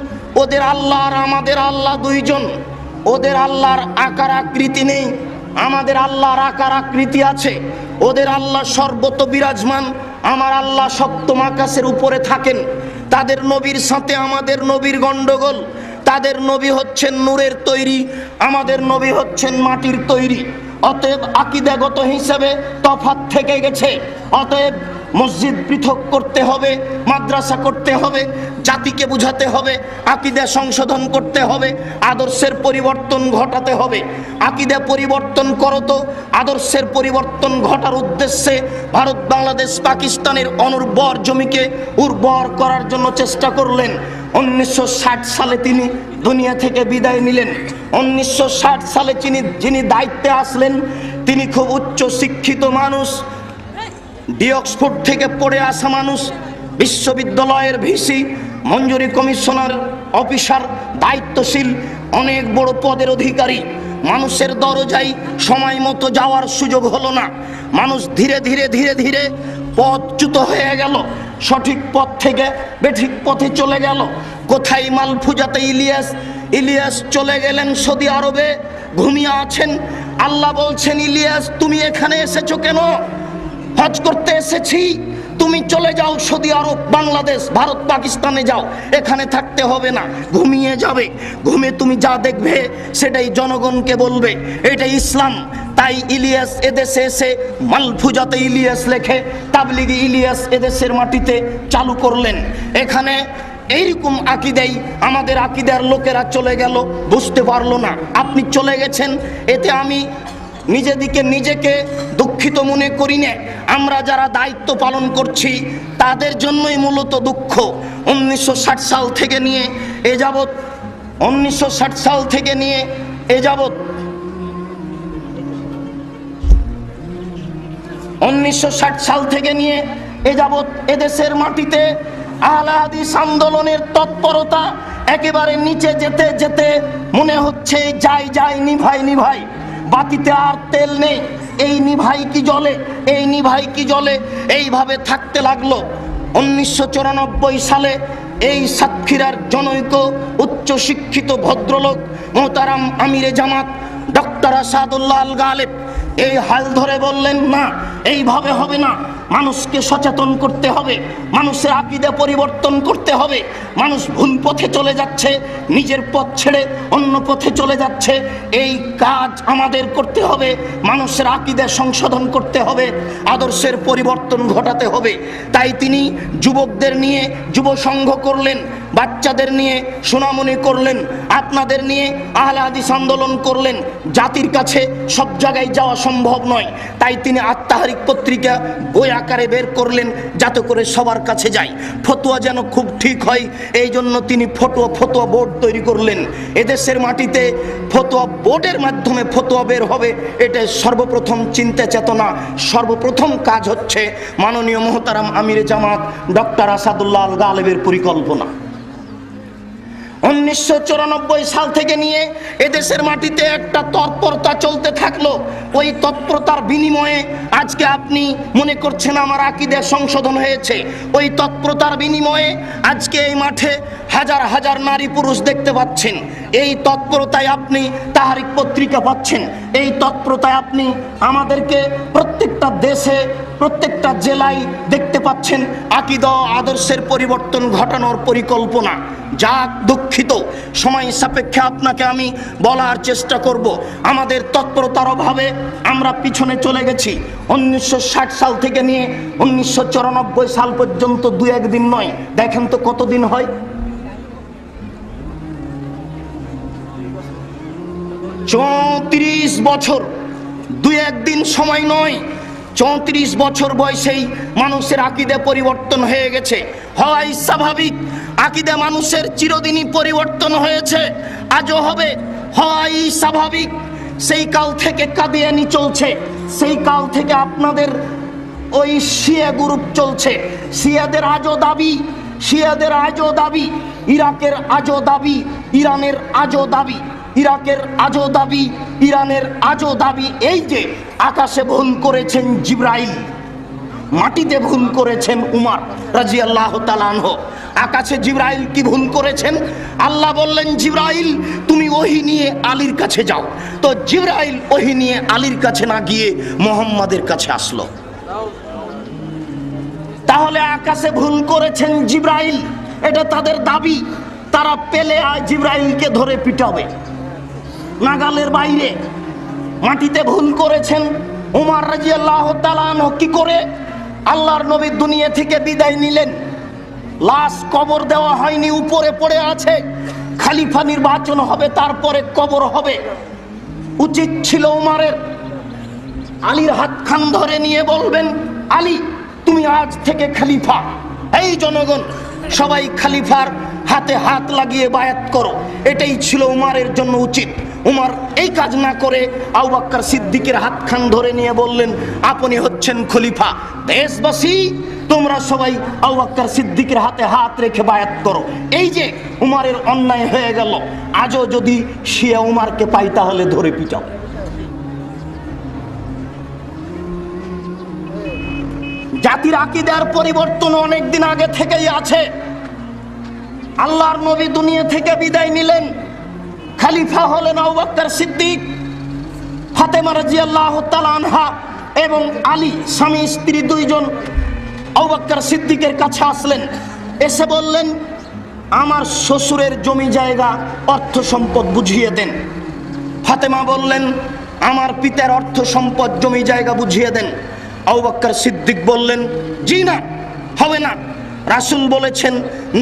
ওদের আল্লাহ আর আমাদের আল্লাহ দুইজন, ওদের আল্লাহর আকার আকৃতি নেই, আমাদের আল্লাহর আকার আকৃতি আছে। ওদের আল্লাহ সর্বত বিরাজমান, আমার আল্লাহ সপ্তম আকাশের উপরে থাকেন। তাদের নবীর সাথে আমাদের নবীর গন্ডগোল, তাদের নবী হচ্ছেন নূরের তৈরি, আমাদের নবী হচ্ছেন মাটির তৈরি। অতএব আকীদাগত হিসাবে তফাৎ থেকে গেছে। অতএব মসজিদ পৃথক করতে হবে, মাদ্রাসা করতে হবে, জাতিকে বুঝাতে হবে, আকীদা সংশোধন করতে হবে, আদর্শের পরিবর্তন ঘটাতে হবে। আকীদা পরিবর্তন করো তো আদর্শের পরিবর্তন ঘটার উদ্দেশ্যে ভারত বাংলাদেশ পাকিস্তানের অনুর্বর জমিকে উর্বর করার জন্য চেষ্টা করলেন। 1960 সালে তিনি দুনিয়া থেকে বিদায় নিলেন। 1960 সালে যিনি দায়িত্বে আসলেন তিনি খুব উচ্চ শিক্ষিত মানুষ, অক্সফোর্ড থেকে পড়ে আসা মানুষ, বিশ্ববিদ্যালয়ের ভিসি, মঞ্জুরি কমিশনার অফিসার, দায়িত্বশীল, অনেক বড় পদের অধিকারী। মানুষের দরজায় সময় মতো যাওয়ার সুযোগ হলো না। মানুষ ধীরে ধীরে ধীরে ধীরে পথচ্যুত হয়ে গেল, সঠিক পথ থেকে বেঠিক পথে চলে গেল। কোথায় মালফুজাতে ইলিয়াস চলে গেলেন সৌদি আরবে, ঘুমিয়ে আছেন। আল্লাহ বলছেন, ইলিয়াস তুমি এখানে এসেছো কেন? হজ করতে এসেছি, তুমি চলে যাও সৌদি আরব, বাংলাদেশ, ভারত পাকিস্তানে যাও, এখানে থাকতে হবে না, ঘুমিয়ে যাবে। ঘুমে তুমি যা দেখবে সেটাই জনগণকে বলবে, এটাই ইসলাম। তাই ইলিয়াস এদেশে এসে মালফুজাতে ইলিয়াস লেখে তাবলিগি ইলিয়াস এদেশের মাটিতে চালু করলেন। এখানে এইরকম আকীদাই আমাদের আকীদার লোকেরা চলে গেল, বুঝতে পারলো না। আপনি চলে গেছেন, এতে আমি নিজেকে দুঃখিত মনে করি না। আমরা যারা দায়িত্ব পালন করছি তাদের জন্যই মূলত দুঃখ। 1960 সাল থেকে নিয়ে এ যাবৎ 1960 সাল থেকে নিয়ে এ যাবৎ 1960 সাল থেকে নিয়ে এ যাবৎ এদেশের মাটিতে আহলে হাদিস আন্দোলনের তৎপরতা একেবারে নিচে যেতে যেতে মনে হচ্ছে যাই নিভাই, বাতিতে আর তেল নেই, এই নিভাই কি জ্বলে, এই নিভাই কি জ্বলে, এইভাবে থাকতে লাগলো। 1994 সালে এই সাতক্ষীরার জনৈক উচ্চ শিক্ষিত ভদ্রলোক মোহতারাম আমিরে জামাত ডক্টর আসাদুল্লাহ আল গালেব এই হাল ধরে বললেন, না এইভাবে হবে না, মানুষকে সচেতন করতে হবে, মানুষের আকীদা পরিবর্তন করতে হবে। মানুষ ভুল পথে চলে যাচ্ছে, নিজের পথ ছেড়ে অন্য পথে চলে যাচ্ছে, এই কাজ আমাদের করতে হবে। মানুষের আকীদা সংশোধন করতে হবে, আদর্শের পরিবর্তন ঘটাতে হবে। তাই তিনি যুবকদের নিয়ে যুব সংঘ করলেন, বাচ্চাদের নিয়ে সুনামনি করলেন, আপনাদের নিয়ে আহলে হাদিস আন্দোলন করলেন। জাতির কাছে সব জায়গায় যাওয়া সম্ভব নয়, তাই তিনি আত্মাহারিক পত্রিকা বই আকারে বের করলেন যাতে করে সবার কাছে যায়, ফতোয়া যেন খুব ঠিক হয়। এই জন্য তিনি ফতোয়া বোর্ড তৈরি করলেন। এদেশের মাটিতে ফতোয়া বোর্ডের মাধ্যমে ফতোয়া বের হবে, এটা সর্বপ্রথম চিন্তা চেতনা, সর্বপ্রথম কাজ হচ্ছে মাননীয় মোহতারাম আমিরে জামাত ডক্টর আসাদুল্লাহ আল গালেবের পরিকল্পনা। 1994 সাল থেকে নিয়ে এদেশের মাটিতে একটা তৎপরতা চলতে থাকলো। ওই তৎপরতার বিনিময়ে আজকে আপনি মনে করছেন আমার আকীদা সংশোধন হয়েছে। ওই তৎপরতার বিনিময়ে আজকে এই মাঠে হাজার হাজার নারী পুরুষ দেখতে পাচ্ছেন। এই তৎপরতায় আপনি তাহারিক পত্রিকা পাচ্ছেন। এই তৎপরতায় আপনি আমাদেরকে প্রত্যেকটা দেশে প্রত্যেকটা জেলায় দেখতে পাচ্ছেন আকীদা আদর্শের পরিবর্তন ঘটানোর পরিকল্পনা। যাক দুঃখিত, সময় সাপেক্ষে আপনাকে আমি বলার চেষ্টা করব। আমাদের তৎপরতার অভাবে আমরা পিছনে চলে গেছি। 1960 সাল থেকে নিয়ে 1994 সাল পর্যন্ত দু একদিন নয়, দেখেন তো কতদিন হয়। 34 বছর, দু একদিন সময় নয়। 34 বছর বয়সেই মানুষের আকীদা পরিবর্তন হয়ে গেছে। হয় স্বাভাবিক, আকীদা মানুষের চিরদিনই পরিবর্তন হয়েছে, আজও হবে। হয় স্বাভাবিক, সেই কাল থেকে কাদিয়ানি চলছে, সেই কাল থেকে আপনাদের ওই শিয়া গ্রুপ চলছে। শিয়াদের আজও দাবি, শিয়াদের আজও দাবি, ইরাকের আজও দাবি, ইরানের আজও দাবি, ইরাকের আজও দাবি, ইরানের আজও দাবি। এই যে আকাশে ভুল করেছেন জিবরাইল, মাটিতে ভুল করেছেন উমর রাদিয়াল্লাহু তাআলা আনহু। আকাশে জিবরাইল কি ভুল করেছেন? আল্লাহ বললেন জিবরাইল তুমি ওহী নিয়ে আলীর কাছে যাও। তো জিবরাইল ওহী নিয়ে আলীর কাছে না গিয়ে মুহাম্মাদের কাছে আসলো। তাহলে আকাশে ভুল করেছেন জিবরাইল, এটা তাদের দাবি। তারা পেলে জিবরাইলকে ধরে পিটাবে, নাগালের বাইরে। মাটিতে ভুল করেছেন উমর রাদিয়াল্লাহু তাআলা আনহু। কি করে? আল্লাহর নবী দুনিয়া থেকে বিদায় নিলেন, লাশ কবর দেওয়া হয়নি, উপরে পড়ে আছে। খলিফা নির্বাচন হবে, তারপরে কবর হবে। উচিত ছিল উমরের আলীর হাতখান ধরে নিয়ে বলবেন, আলী তুমি আজ থেকে খলিফা। এই জনগণ সবাই খলিফার হাতে হাত লাগিয়ে বায়াত করো। এটাই ছিল উমরের জন্য উচিত। উমর এই কাজ না করে আবু বকর সিদ্দিকের হাতখান ধরে নিয়ে বললেন, আপনি হচ্ছেন খলিফা। দেশবাসী তোমরা সবাই আবু বকর সিদ্দিকের হাতে হাত রেখে বায়াত করো। এই যে উমরের অন্যায় হয়ে গেল, আজও যদি শিয়া উমরকে পাই তাহলে ধরে পিটাও। জাতির আকীদার পরিবর্তন অনেক দিন আগে থেকেই আছে। আল্লাহর নবী দুনিয়া থেকে বিদায় নিলেন, খলিফা হলেন আবু বকর সিদ্দিক, ফাতেমা রাদিয়াল্লাহু তাআলা আনহা এবং আলী, স্বামী স্ত্রী দুইজন আবু বকর সিদ্দিকের কাছে আসলেন। এসে বললেন, আমার শ্বশুরের জমি জায়গা অর্থ সম্পদ বুঝিয়ে দেন। ফাতেমা বললেন, আমার পিতার অর্থ সম্পদ জমি জায়গা বুঝিয়ে দেন। আবু বকর সিদ্দিক বললেন, জি না, হবে না। রাসূল বলেছেন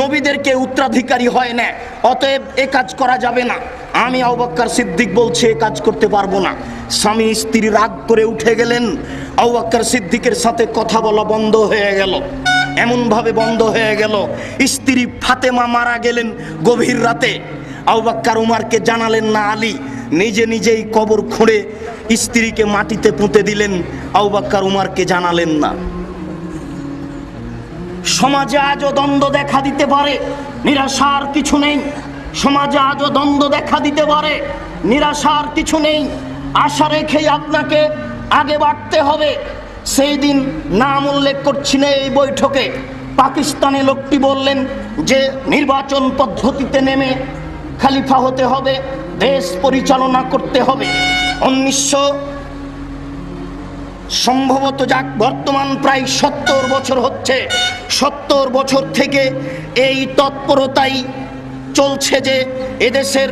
নবীদেরকে উত্তরাধিকারী হয় না, অতএব এ কাজ করা যাবে না। আমি আবু বকর সিদ্দিক বলছি এ কাজ করতে পারবো না। স্বামী স্ত্রী রাগ করে উঠে গেলেন। আবু বকর সিদ্দিকের সাথে কথা বলা বন্ধ হয়ে গেল। এমন ভাবে বন্ধ হয়ে গেল, স্ত্রী ফাতেমা মারা গেলেন গভীর রাতে। আবু বকর উমরকে জানালেন না, আলী নিজে নিজেই কবর খুঁড়ে স্ত্রীকে মাটিতে পুঁতে দিলেন। আবু বকর উমরকে জানালেন না। সমাজে আজও দ্বন্দ্ব দেখা দিতে পারে, নিরাশার কিছু নেই। সমাজে আজও দ্বন্দ্ব দেখা দিতে পারে, নিরাশার কিছু নেই। আশা রেখেই আপনাকে আগে বাড়তে হবে। সেই দিন নাম উল্লেখ করছি না এই বৈঠকে, পাকিস্তানে লোকটি বললেন যে নির্বাচন পদ্ধতিতে নেমে খলিফা হতে হবে, দেশ পরিচালনা করতে হবে। 1900 সম্ভবত যাক বর্তমান প্রায় 70 বছর হচ্ছে। 70 বছর থেকে এই তৎপরতাই চলছে যে এদেশের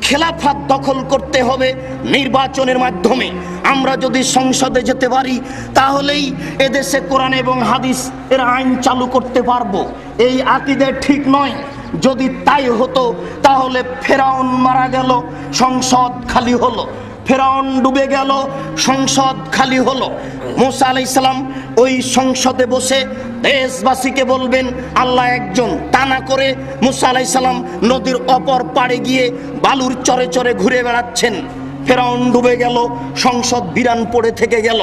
খেলাফত দখল করতে হবে নির্বাচনের মাধ্যমে। আমরা যদি সংসদে যেতে পারি তাহলেই এদেশে কোরআন এবং হাদিস এর আইন চালু করতে পারবো। এই আকীদা ঠিক নয়। যদি তাই হতো তাহলে ফেরাউন মারা গেল, সংসদ খালি হলো। ফেরাউন ডুবে গেল, সংসদ খালি হলো। মুসা আলাইহিস সালাম ওই সংসদে বসে দেশবাসীকে বলবেন আল্লাহ একজন, তা না করে মুসা আলাইহিস সালাম নদীর অপর পাড়ে গিয়ে বালুর চরে চরে ঘুরে বেড়াচ্ছেন। ফেরাউন ডুবে গেল, সংসদ বিরান পড়ে থেকে গেল।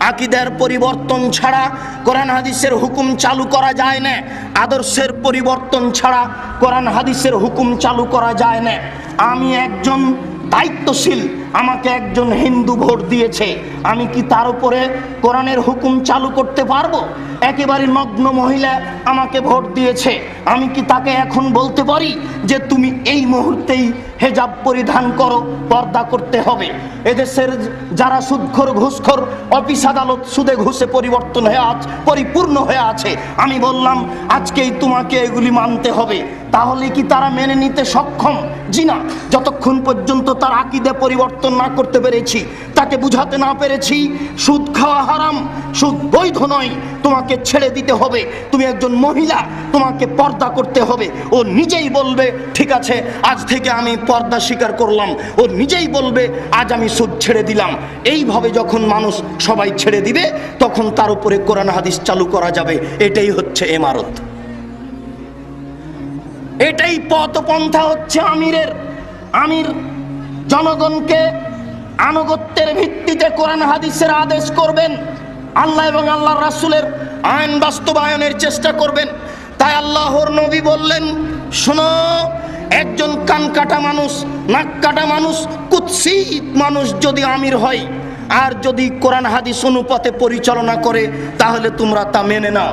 আকীদার পরিবর্তন ছাড়া কোরআন হাদিসের হুকুম চালু করা যায় না। আদর্শের পরিবর্তন ছাড়া কোরআন হাদিসের হুকুম চালু করা যায় না। আমি একজন দায়িত্বশীল আমাকে একজন হিন্দু ভোট দিয়েছে, আমি কি তার উপরে কোরআনের হুকুম চালু করতে পারবো? একেবারে নগ্ন মহিলা আমাকে ভোট দিয়েছে, আমি কি তাকে এখন বলতে পারি যে তুমি এই মুহূর্তেই হেজাব পরিধান করো, পর্দা করতে হবে? এদেশের যারা সুদখোর ঘুষখোর, অফিস আদালত সুদে ঘুষে পরিপূর্ণ হয়ে আছে, আমি বললাম আজকেই তোমাকে এগুলি মানতে হবে। তাহলে কি তারা মেনে নিতে সক্ষম? জি না। যতক্ষণ পর্যন্ত তার আকীদা পরিবর্তন না করতে পেরেছি, তাকে বুঝাতে না পেরেছি সুদ খাওয়া হারাম, সুদ বৈধ নয়, তোমাকে ছেড়ে দিতে হবে, তুমি একজন মহিলা, তোমাকে পর্দা করতে হবে, ও নিজেই বলবে ঠিক আছে আজ থেকে আমি পর্দা স্বীকার করলাম, ও নিজেই বলবে আজ আমি সুদ ছেড়ে দিলাম। এইভাবে যখন মানুষ সবাই ছেড়ে দিবে, তখন তার উপরে কোরআন হাদিস চালু করা যাবে। এটাই হচ্ছে ইমারত, এটাই পথপন্থা হচ্ছে আমিরের। আমির জনগণকে আনুগত্যের ভিত্তিতে কোরআন হাদিসের আদেশ করবেন, আল্লাহ এবং আল্লাহর রাসূলের আইন বাস্তবায়নের চেষ্টা করবেন। তাই আল্লাহর নবী বললেন, শোনো, একজন কান কাটা মানুষ, নাক কাটা মানুষ, কুৎসিত মানুষ যদি আমির হয় আর যদি কোরআন হাদিস অনুপাতে পরিচালনা করে, তাহলে তোমরা তা মেনে নাও।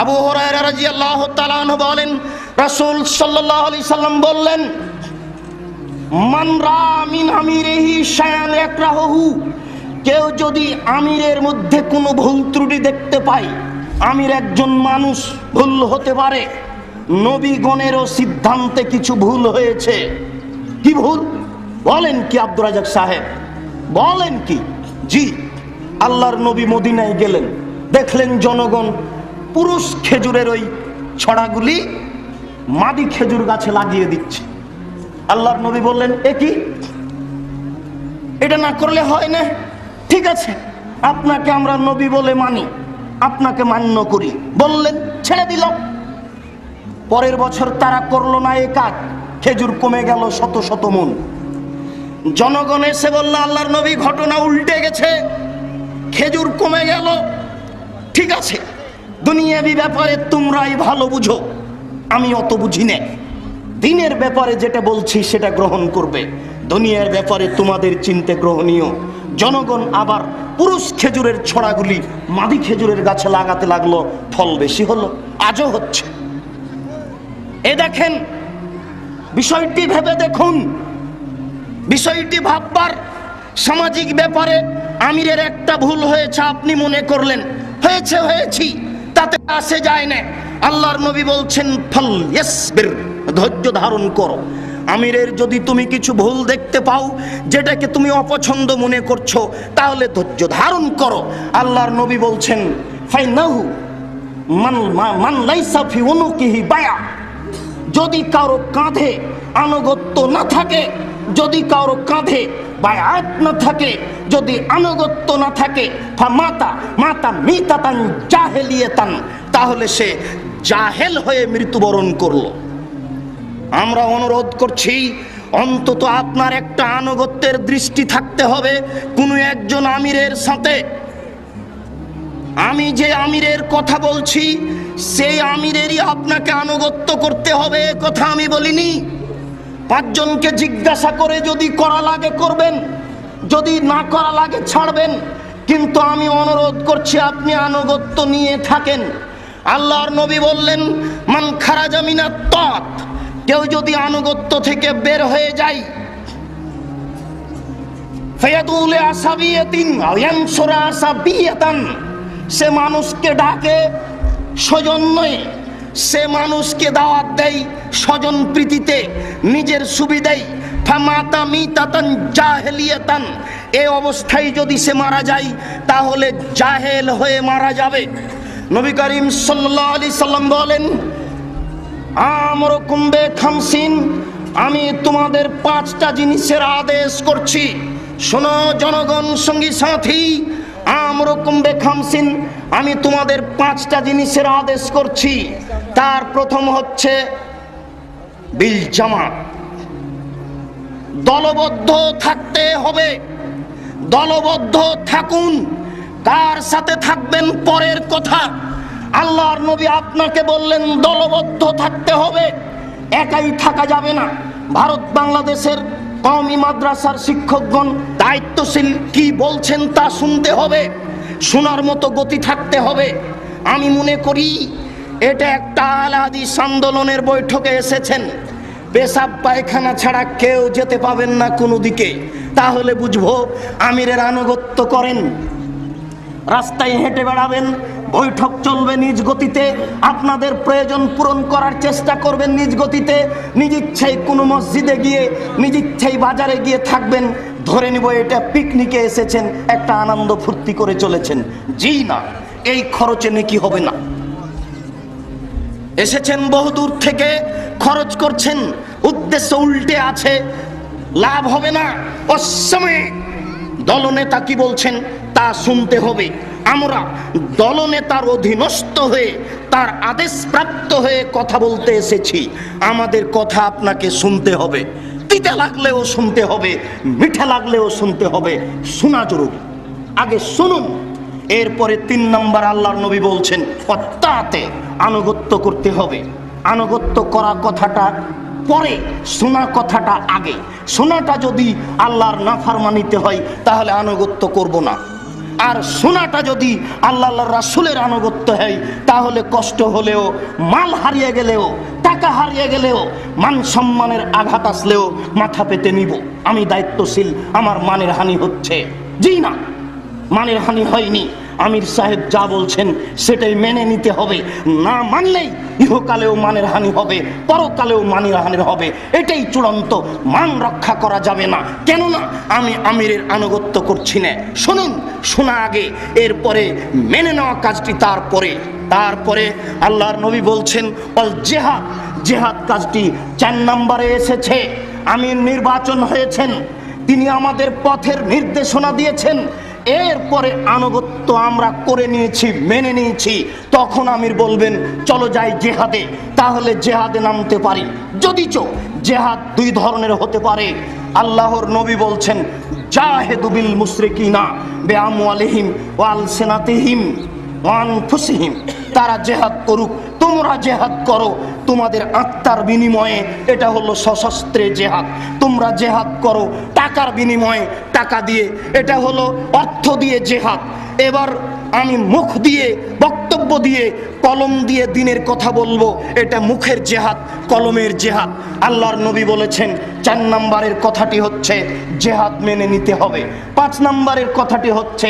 আবু হুরায়রা রাদিয়াল্লাহু তাআলা আনহু বলেন, রাসূল সাল্লাল্লাহু আলাইহি সাল্লাম বললেন, মান রা মিন আমিরিহি শায়ান ইয়াকরাহুহু, কেউ যদি আমিরের মধ্যে কোনো ভুল ত্রুটি দেখতে পায়, আমির একজন মানুষ, ভুল হতে পারে, নবীগণেরও সিদ্ধান্তে কিছু ভুল হয়েছে। কি ভুল? বলেন কি আব্দুর রাজ্জাক সাহেব, বলেন কি? জি, আল্লাহর নবী মদিনায় গেলেন, দেখলেন জনগণ পুরুষ খেজুরের ওই ছড়াগুলি মাদি খেজুর গাছে লাগিয়ে দিচ্ছে। আল্লাহর নবী বললেন, এ কি, এটা না করলে হয় না? ঠিক আছে, আপনাকে আমরা নবী বলে মানি, আপনাকে মান্য করি, বললেন, ছেড়ে দিলাম। পরের বছর তারা করলো না এ কাজ, খেজুর কমে গেল শত শত মন। জনগণ এসে বলল, আল্লাহর নবী ঘটনা উল্টে গেছে, খেজুর কমে গেল। ঠিক আছে, দুনিয়াবি ব্যাপারে তোমরাই ভালো বুঝো, আমি অত বুঝি না। দিনের ব্যাপারে যেটা বলছি সেটা গ্রহণ করবে, দুনিয়ার ব্যাপারে তোমাদের চিন্তা গ্রহণীয়। জনগণ আবার পুরুষ খেজুরের ছড়াগুলি মাদি খেজুরের গাছে লাগাতে লাগলো, ফল বেশি হলো, আজও হচ্ছে। এ দেখেন, বিষয়টি ভেবে দেখুন, বিষয়টি ভাববার। সামাজিক ব্যাপারে আমিরের একটা ভুল হয়েছে, আপনি মনে করলেন হয়েছে, হয়েছি, তাতে আসে যায় না। আল্লাহর নবী বলছেন, ফল ইয়াসবির, ধৈর্য ধারণ করো। আমিরের যদি তুমি কিছু ভুল দেখতে পাও, যেটাকে তুমি অপছন্দ মনে করছো, তাহলে ধৈর্য ধারণ করো। আল্লাহর নবী বলছেন, ফাইনাহু মান লাইসা ফি উনুকিহি বায়া, যদি কারো কাঁধে আনুগত্য না থাকে, যদি কারো কাঁধে বায়াত না থাকে, যদি আনুগত্য না থাকে, মাতা মিতাতান জাহেলিয়াতান, তাহলে সে জাহেল হয়ে মৃত্যুবরণ করলো। আমরা অনুরোধ করছি, অন্তত আপনার একটা আনুগত্যের দৃষ্টি থাকতে হবে কোনো একজন আমিরের সাথে। আমি যে আমিরের কথা বলছি, সেই আমিরেরই আপনাকে আনুগত্য করতে হবে, কথা আমি বলিনি। পাঁচজনকে জিজ্ঞাসা করে যদি করা লাগে করবেন, যদি না করা লাগে ছাড়বেন, কিন্তু আমি অনুরোধ করছি আপনি আনুগত্য নিয়ে থাকেন। আল্লাহর নবী বললেন, মান খারাজা মিনাত তাত, কেউ যদি আনুগত্য থেকে বের হয়ে যায়, ফায়াদুলে আসাবিয়াতিন আও ইয়ানসুরা আসাবিয়াতান, সে মানুষকে ডাকে স্বজন নয়, সে মানুষকে দাওয়াত দেয় স্বজন প্রীতিতে, নিজের সুবিধায়, ফামাতা মিতাতান জাহেলিয়াতান, এই অবস্থায় যদি সে মারা যায়, তাহলে জাহেল হয়ে মারা যাবে। নবী করিম সাল্লাল্লাহু আলাইহি সাল্লাম বলেন, আমরুকুম বিখামসিন, আমি তোমাদের 5টা জিনিসের আদেশ করছি। শোনো জনগণ, সঙ্গী সাথী, আমরুকুম বিখামসিন, আমি তোমাদের 5টা জিনিসের আদেশ করছি। তার প্রথম হচ্ছে বিল জামাত, দলবদ্ধ থাকতে হবে, দলবদ্ধ থাকুন। কার সাথে থাকবেন পরের কথা, আল্লাহর নবী আপনাকে বললেন দলবদ্ধ থাকতে হবে, একাই থাকা যাবে না। ভারত বাংলাদেশের কওমি মাদ্রাসার শিক্ষকগণ দায়িত্বশীল কি বলছেন তা শুনতে হবে, শোনার মতো গতি থাকতে হবে। আমি মনে করি এটা একটা আহলে হাদিস আন্দোলনের বৈঠকে এসেছেন, পেশাব পায়খানা ছাড়া কেউ যেতে পাবেন না কোনো দিকে, তাহলে বুঝবো আমিরের আনুগত্য করেন। রাস্তায় হেঁটে বেড়াবেন, বৈঠক চলবে নিজ গতিতে, আপনাদের প্রয়োজন পূরণ করার চেষ্টা করবেন নিজ গতিতে। নিজ ইচ্ছায় কোনো মসজিদে গিয়ে, নিজ ইচ্ছায় বাজারে গিয়ে থাকবেন, ধরে নিব এটা পিকনিকে এসেছেন, একটা আনন্দ ফুর্তি করে চলেছেন। জি না, এই খরচে নেকি হবে না। এসেছেন বহুদূর থেকে, খরচ করছেন, উদ্দেশ্য উল্টে আছে, লাভ হবে না। অসময়ে দলনেতা কি বলছেন তা শুনতে হবে। আমরা দলনেতার অধীনস্থ হয়ে, তার আদেশ প্রাপ্ত হয়ে কথা বলতে এসেছি। আমাদের কথা আপনাকে শুনতে হবে, তিতা লাগলেও শুনতে হবে, মিঠা লাগলেও শুনতে হবে, শোনা জরুরি। আগে শুনুন, এরপরে 3 নম্বর আল্লাহর নবী বলছেন অত্যাতে আনুগত্য করতে হবে। আনুগত্য করা কথাটা পরে, শোনা কথাটা আগে। শোনাটা যদি আল্লাহর নাফরমানিতে হয় তাহলে আনুগত্য করব না, আর শোনাটা যদি আল্লাহ রাসূলের আনুগত্য হয় তাহলে কষ্ট হলেও, মাল হারিয়ে গেলেও, টাকা হারিয়ে গেলেও, মান সম্মানের আঘাত আসলেও মাথা পেতে নিব। আমি দায়িত্বশীল, আমার মানের হানি হচ্ছে। জি না, মানের হানি হয়নি, আমির সাহেব যা বলছেন সেটাই মেনে নিতে হবে। না মানলেই ইহকালেও মানের হানি হবে, পরকালেও মানের হানি হবে। এটাই চূড়ান্ত, মান রক্ষা করা যাবে না। কেননা আমি আমিরের আনুগত্য করছি না। শুনুন, শোনা আগে, এরপরে মেনে নেওয়া কাজটি তারপরে আল্লাহর নবী বলছেন অল জেহাদ, জেহাদ কাজটি 4 নম্বরে এসেছে। আমির নির্বাচন হয়েছেন, তিনি আমাদের পথের নির্দেশনা দিয়েছেন, এরপরে আনুগত্য আমরা করে নিয়েছি, মেনে নিয়েছি। তখন আমির বলবেন চলো যাই জেহাদে, তাহলে জেহাদে নামতে পারি। যদিচ জেহাদ 2 ধরনের হতে পারে। আল্লাহর নবী বলছেন জাহেদু বিল মুশরিকিনা বিআমওয়ালিহিম ওয়া আলসিনাতিহিম ওয়া আনফুসিহিম, তারা জেহাদ করুক, তোমরা জেহাদ করো তোমাদের আত্মার বিনিময়ে, এটা হলো সশস্ত্রে জেহাদ। তোমরা জেহাদ করো টাকার বিনিময়ে, টাকা দিয়ে, এটা হলো অর্থ দিয়ে জেহাদ। এবার আমি মুখ দিয়ে, বক্তব্য দিয়ে, কলম দিয়ে দিনের কথা বলবো, এটা মুখের জেহাদ, কলমের জেহাদ। আল্লাহর নবী বলেছেন 4 নম্বরের কথাটি হচ্ছে জেহাদ মেনে নিতে হবে। 5 নম্বরের কথাটি হচ্ছে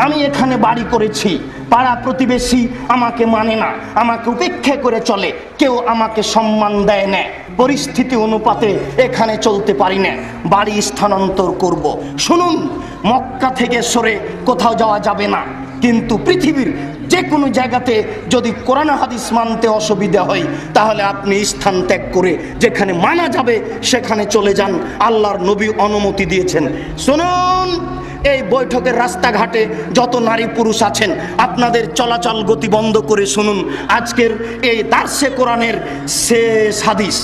আমি এখানে বাড়ি করেছি, পাড়া প্রতিবেশী আমাকে মানে না, আমাকে উপেক্ষা করে চলে, কেউ আমাকে সম্মান দেয় না, পরিস্থিতি অনুপাতে এখানে চলতে পারি না, বাড়ি স্থানান্তর করব। শুনুন, মক্কা থেকে সরে কোথাও যাওয়া যাবে না, কিন্তু পৃথিবীর যে কোনো জায়গাতে যদি কোরআন হাদিস মানতে অসুবিধা হয় তাহলে আপনি স্থান ত্যাগ করে যেখানে মানা যাবে সেখানে চলে যান। আল্লাহর নবী অনুমতি দিয়েছেন। শুনুন, এই বৈঠকের রাস্তাঘাটে যত নারী পুরুষ আছেন আপনাদের চলাচল গতি বন্ধ করে শুনুন আজকের এই দার্সে কোরআনের শেষ হাদিস।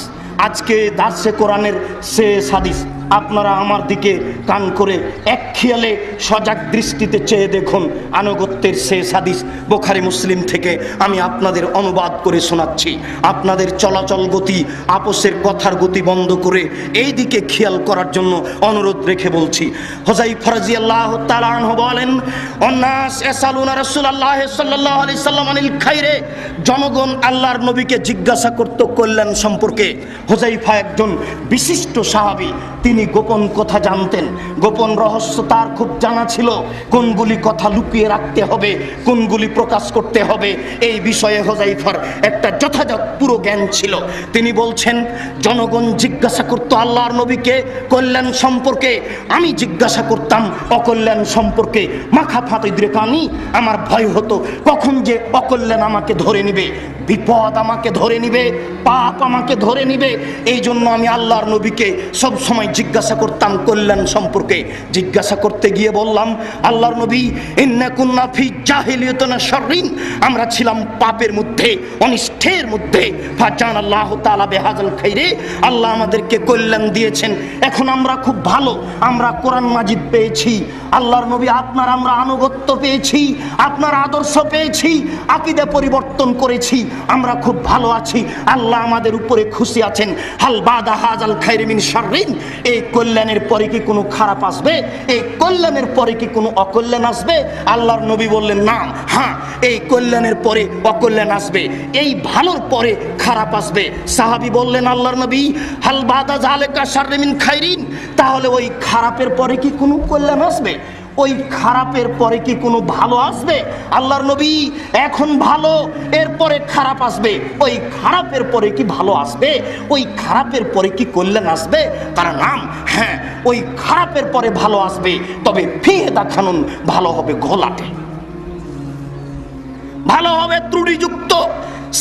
আজকে দার্সে কোরআনের শেষ হাদিস আপনারা আমার দিকে কান করে এক খেয়ালে সজাগ দৃষ্টিতে চেয়ে দেখুন। আনুগত্যের শেষ হাদিস বুখারী মুসলিম থেকে আমি আপনাদের অনুবাদ করে শোনাচ্ছি। আপনাদের চলাচল গতি, আপোষের কথার গতি বন্ধ করে এই দিকে খেয়াল করার জন্য অনুরোধ রেখে বলছি। হুযায়ফা রাদিয়াল্লাহু তাআলা আনহু বলেন, অন্নাস ইয়াসালুনা রাসূলুল্লাহ সাল্লাল্লাহু আলাইহি সাল্লাম আনিল খায়রে, জনগণ আল্লাহর নবীকে জিজ্ঞাসা করত কল্যাণ সম্পর্কে। হুযায়ফা একজন বিশিষ্ট সাহাবী, তিনি গোপন কথা জানতেন, গোপন রহস্য তার খুব জানা ছিল। কোনগুলি কথা লুকিয়ে রাখতে হবে, কোনগুলি প্রকাশ করতে হবে, এই বিষয়ে হুযায়ফার একটা যথাযথ পুরো জ্ঞান ছিল। তিনি বলছেন, জনগণ জিজ্ঞাসা করত আল্লাহর নবীকে কল্যাণ সম্পর্কে, আমি জিজ্ঞাসা করতাম অকল্যাণ সম্পর্কে। মাখা ফাতিদ্রেকানি, আমার ভয় হতো কখন যে অকল্যাণ আমাকে ধরে নিবে, বিপদ আমাকে ধরে নিবে, পাপ আমাকে ধরে নিবে। এই জন্য আমি আল্লাহর নবীকে সব সময় জিজ্ঞাসা করতাম কল্যাণ সম্পর্কে। জিজ্ঞাসা করতে গিয়ে বললাম, আল্লাহর নবী, ইন্না কুন্না ফি জাহিলিয়াতিন শাররিন, আমরা ছিলাম পাপের মধ্যে, অনিষ্টের মধ্যে। ফাজানাল্লাহু তাআলা বিহাযাল খাইরে, আল্লাহ আমাদেরকে কল্যাণ দিয়েছেন। এখন আমরা খুব ভালো, আমরা কোরআন মাজিদ পেয়েছি, আল্লাহর নবী আপনার আমরা আনুগত্য পেয়েছি, আপনার আদর্শ পেয়েছি, আকীদা পরিবর্তন করেছি, আমরা খুব ভালো আছি, আল্লাহ আমাদের উপরে খুশি আছেন। হাল বাদা হাজাল খাইরি মিন শাররিন, এই কল্যাণের পরে কি কোনো খারাপ আসবে? এই কল্যাণের পরে কি কোনো অকল্যাণ আসবে? আল্লাহর নবী বললেন না, হ্যাঁ এই কল্যাণের পরে অকল্যাণ আসবে, এই ভালোর পরে খারাপ আসবে। সাহাবী বললেন আল্লাহর নবী হাল বাদা জালেকা শাররি মিন খাইরিন, তাহলে ওই খারাপের পরে কি কোনো কল্যাণ আসবে? ওই খারাপের পরে কি কোনো ভালো আসবে? আল্লাহর নবী এখন ভালো, এরপরে খারাপ আসবে, ওই খারাপের পরে কি ভালো আসবে? ওই খারাপের পরে কি কল্যাণ আসবে? তার নাম, হ্যাঁ ওই খারাপের পরে ভালো আসবে, তবে ফিহে দেখানুন, ভালো হবে ঘোলাটে, ভালো হবে ত্রুটিযুক্ত।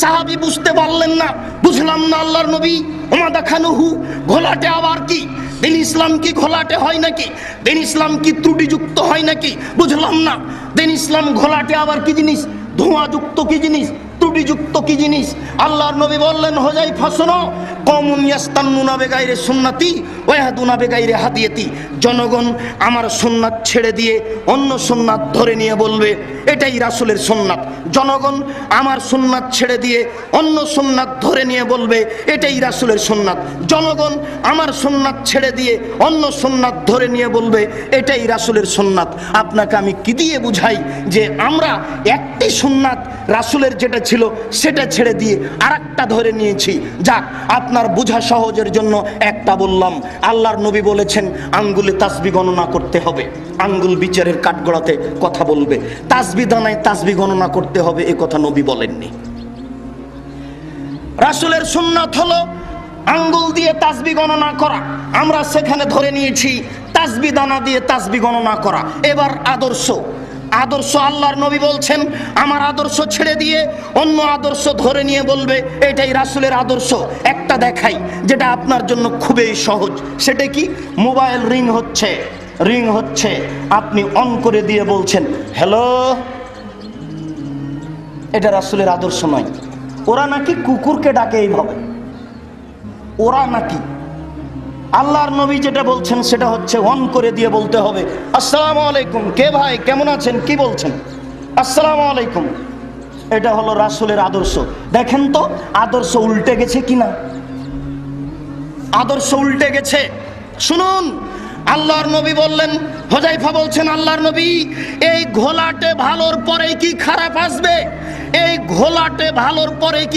সাহাবী বুঝতে পারলেন না, বুঝলাম না আল্লাহর নবী, ওমা দেখানুহু, ঘোলাটে আবার কি? দিন ইসলাম কি ঘোলাটে হয় নাকি? দিন ইসলাম কি ত্রুটিযুক্ত হয় নাকি? বুঝলাম না। দিন ইসলাম ঘোলাটে আবার কি জিনিস? ধোঁয়াযুক্ত কি জিনিস? ত্রুটিযুক্ত কি জিনিস? আল্লাহর নবী বললেন হুযায়ফা শোনো, কওমুন ইয়াস্তান্নুনা বিগাইরি সুন্নতি ওয়া ইয়াহদুনা বিগাইরি হাদিয়াতি, জনগণ আমার সুন্নাত ছেড়ে দিয়ে অন্য সুন্নাত ধরে নিয়ে বলবে এটাই রাসূলের সুন্নাত। জনগণ আমার সুন্নাত ছেড়ে দিয়ে অন্য সুন্নাত ধরে নিয়ে বলবে এটাই রাসূলের সুন্নাত। জনগণ আমার সুন্নাত ছেড়ে দিয়ে অন্য সুন্নাত ধরে নিয়ে বলবে এটাই রাসূলের সুন্নাত। আপনাকে আমি কি দিয়ে বুঝাই যে আমরা একটি সুন্নাত রাসূলের যেটা ছিল সেটা ছেড়ে দিয়ে আরেকটা ধরে নিয়েছি? যাক, আপনার বোঝা সহজের জন্য একটা বললাম। আল্লাহর নবী বলেছেন আঙ্গুলে তাসবিহ গণনা করতে হবে, আঙ্গুল বিচারের কাঠগড়াতে কথা বলবে, তাসবিহ দানায় তাসবিহ গণনা করতে হবে, এ কথা নবী বলেননি। রাসূলের সুন্নাত হলো আঙ্গুল দিয়ে তাসবিহ গণনা করা, আমরা সেখানে ধরে নিয়েছি তাসবিহ দানা দিয়ে তাসবিহ গণনা করা। এবার আদর্শ, আদর্শ আল্লাহর নবী বলছেন আমার আদর্শ ছেড়ে দিয়ে অন্য আদর্শ ধরে নিয়ে বলবে এটাই রাসূলের আদর্শ। একটা দেখাই যেটা আপনার জন্য খুবই সহজ, সেটা কি? মোবাইল রিং হচ্ছে, আপনি অন করে দিয়ে বলছেন হ্যালো, এটা রাসূলের আদর্শ নয়। ওরা নাকি কুকুরকে ডাকে এইভাবে, ওরা নাকি। আল্লাহর নবী যেটা বলছেন সেটা হচ্ছে অন করে দিয়ে বলতে হবে আসসালামু আলাইকুম, কে ভাই কেমন আছেন, কি বলছেন, আসসালামু আলাইকুম। এটা হলো রাসূলের আদর্শ। দেখেন তো আদর্শ উল্টে গেছে কিনা? আদর্শ উল্টে গেছে। শুনুন, আল্লাহর নবী বললেন, হুযায়ফা বলছেন আল্লাহর নবী এই ঘোলাটে ভালোর পরে কি খারাপ আসবে? এই ঘোলাটে ভালোর পরে কি